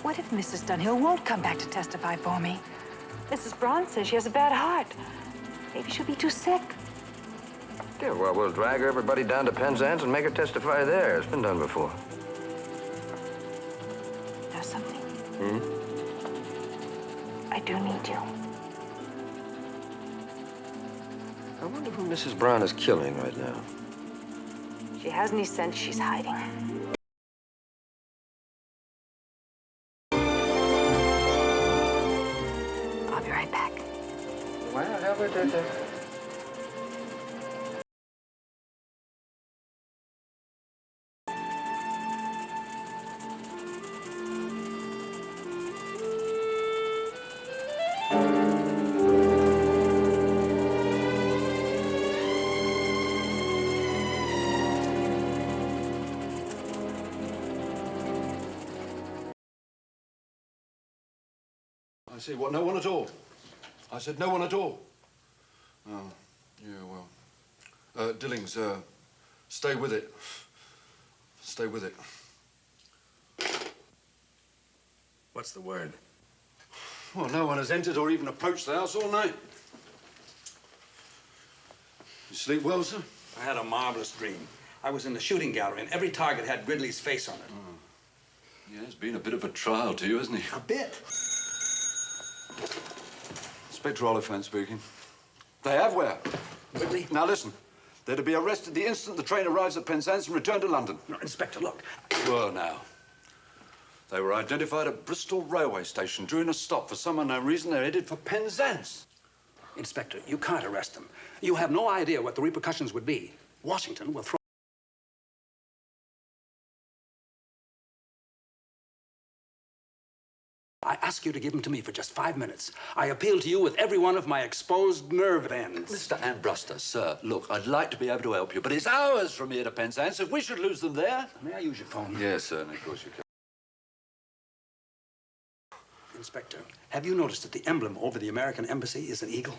What if Mrs. Dunhill won't come back to testify for me? Mrs. Brown says she has a bad heart. Maybe she'll be too sick. Yeah, well, we'll drag everybody down to Penzance and make her testify there. It's been done before. There's something. I do need you. I wonder who Mrs. Brown is killing right now. She has any sense she's hiding. I'll be right back. Whatever did it? I see. What? No one at all? I said no one at all. Oh, yeah, well. Dillings, stay with it. Stay with it. What's the word? Well, no one has entered or even approached the house all night. You sleep well, sir? I had a marvelous dream. I was in the shooting gallery, and every target had Gridley's face on it. Oh. Yeah, it's been a bit of a trial to you, hasn't he? A bit. Inspector Oliphant speaking. They have where? Gridley? Now listen. They're to be arrested the instant the train arrives at Penzance and returned to London. No, Inspector, look. Well, now. They were identified at Bristol railway station during a stop. For some unknown reason, they're headed for Penzance. Inspector, you can't arrest them. You have no idea what the repercussions would be. Washington will throw... I ask you to give them to me for just 5 minutes. I appeal to you with every one of my exposed nerve ends. Mr. Ambruster, sir, look, I'd like to be able to help you, but it's hours from here to Penzance. If we should lose them there... May I use your phone? Yes, sir, of course you can. Inspector, have you noticed that the emblem over the American embassy is an eagle?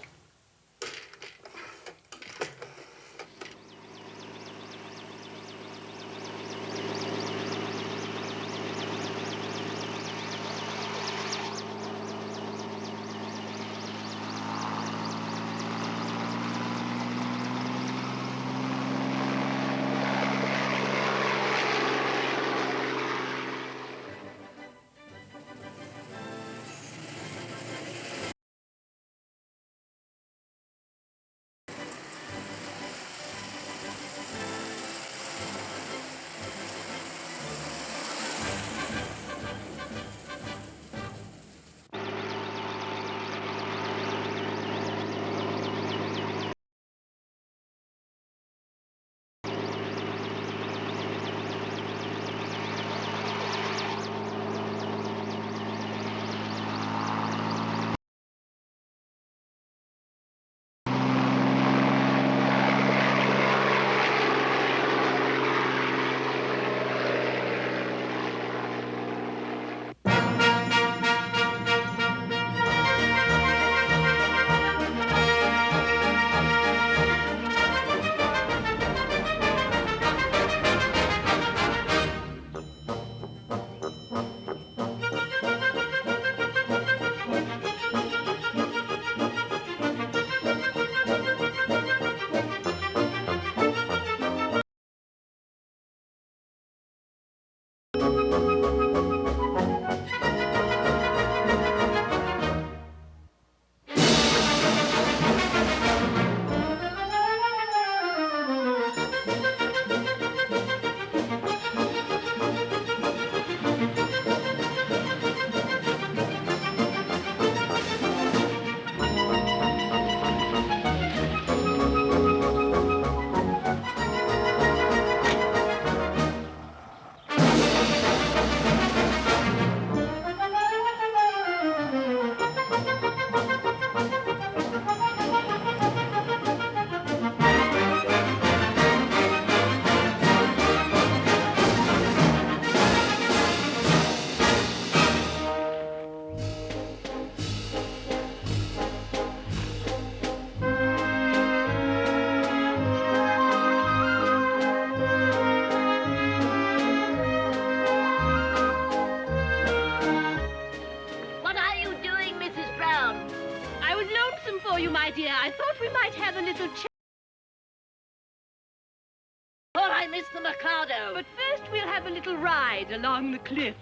I thought we might have a little chat. Or I miss the Mikado. But first we'll have a little ride along the cliffs.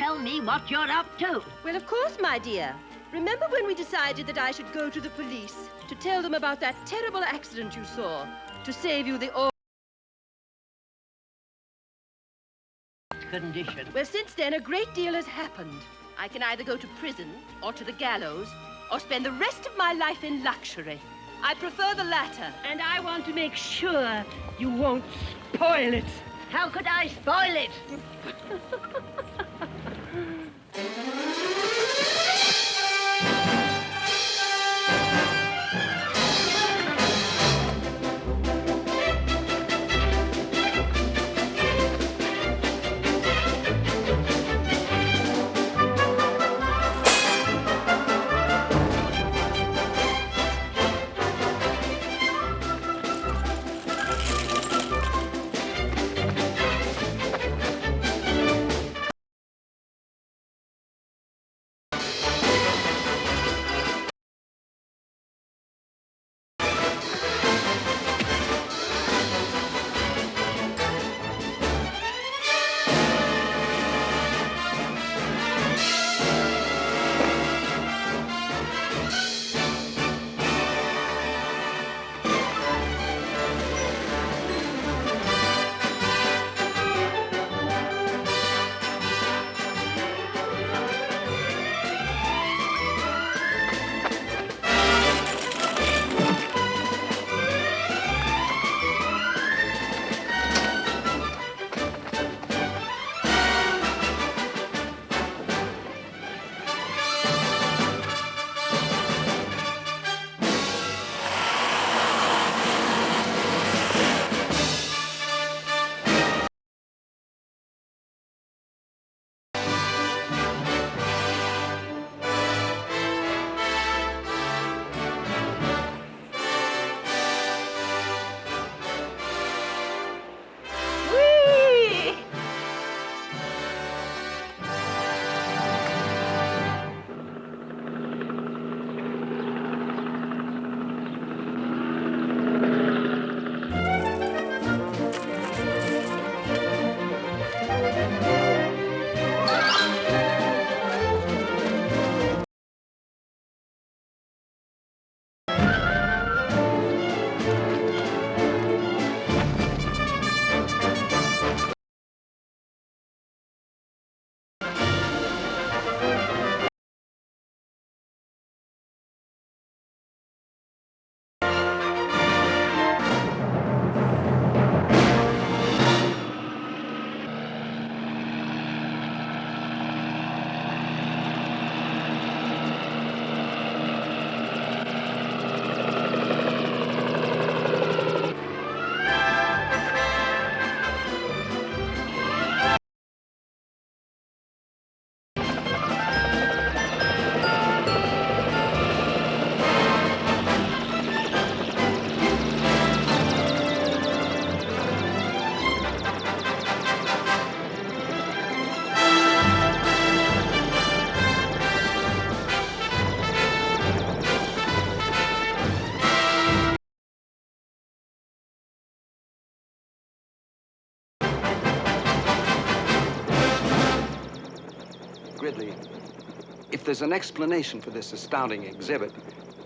tell me what you're up to? Well, of course, my dear. Remember when we decided that I should go to the police to tell them about that terrible accident you saw, to save you the condition? Well, since then, a great deal has happened. I can either go to prison or to the gallows or spend the rest of my life in luxury. I prefer the latter. And I want to make sure you won't spoil it. How could I spoil it? Gridley, if there's an explanation for this astounding exhibit,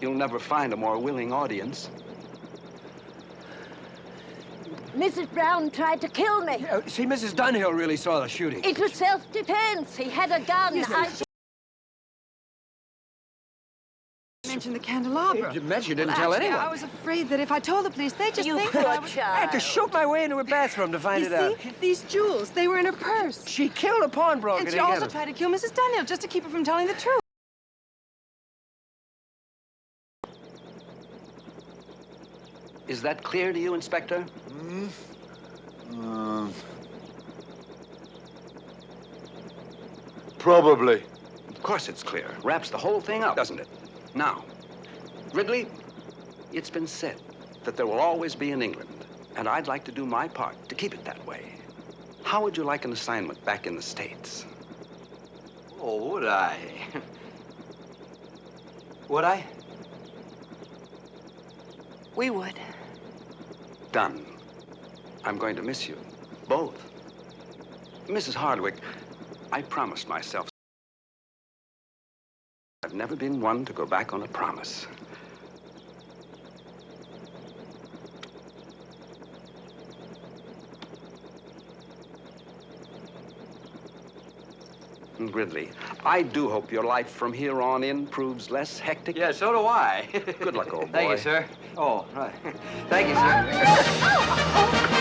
you'll never find a more willing audience. Mrs. Brown tried to kill me. See, Mrs. Dunhill really saw the shooting. It was self-defense. He had a gun. Mentioned the candelabra. You mentioned you didn't tell Actually, anyone. I was afraid that if I told the police, they'd just think that I was... I had to shoot my way into her bathroom to find it out. You see, these jewels, they were in her purse. She killed a pawnbroker And to she get also them. tried to kill Mrs. Dunhill just to keep her from telling the truth. Is that clear to you, Inspector? Probably. Of course it's clear. Wraps the whole thing up, doesn't it? Now, Gridley, it's been said that there will always be an England, and I'd like to do my part to keep it that way. How would you like an assignment back in the States? Oh, would I? Would I? We would. Done. I'm going to miss you. Both. Mrs. Hardwicke, I promised myself. I've never been one to go back on a promise. Gridley, I do hope your life from here on in proves less hectic. Yeah, so do I. Good luck, old boy. Thank you, sir. Oh, right. Thank you, sir.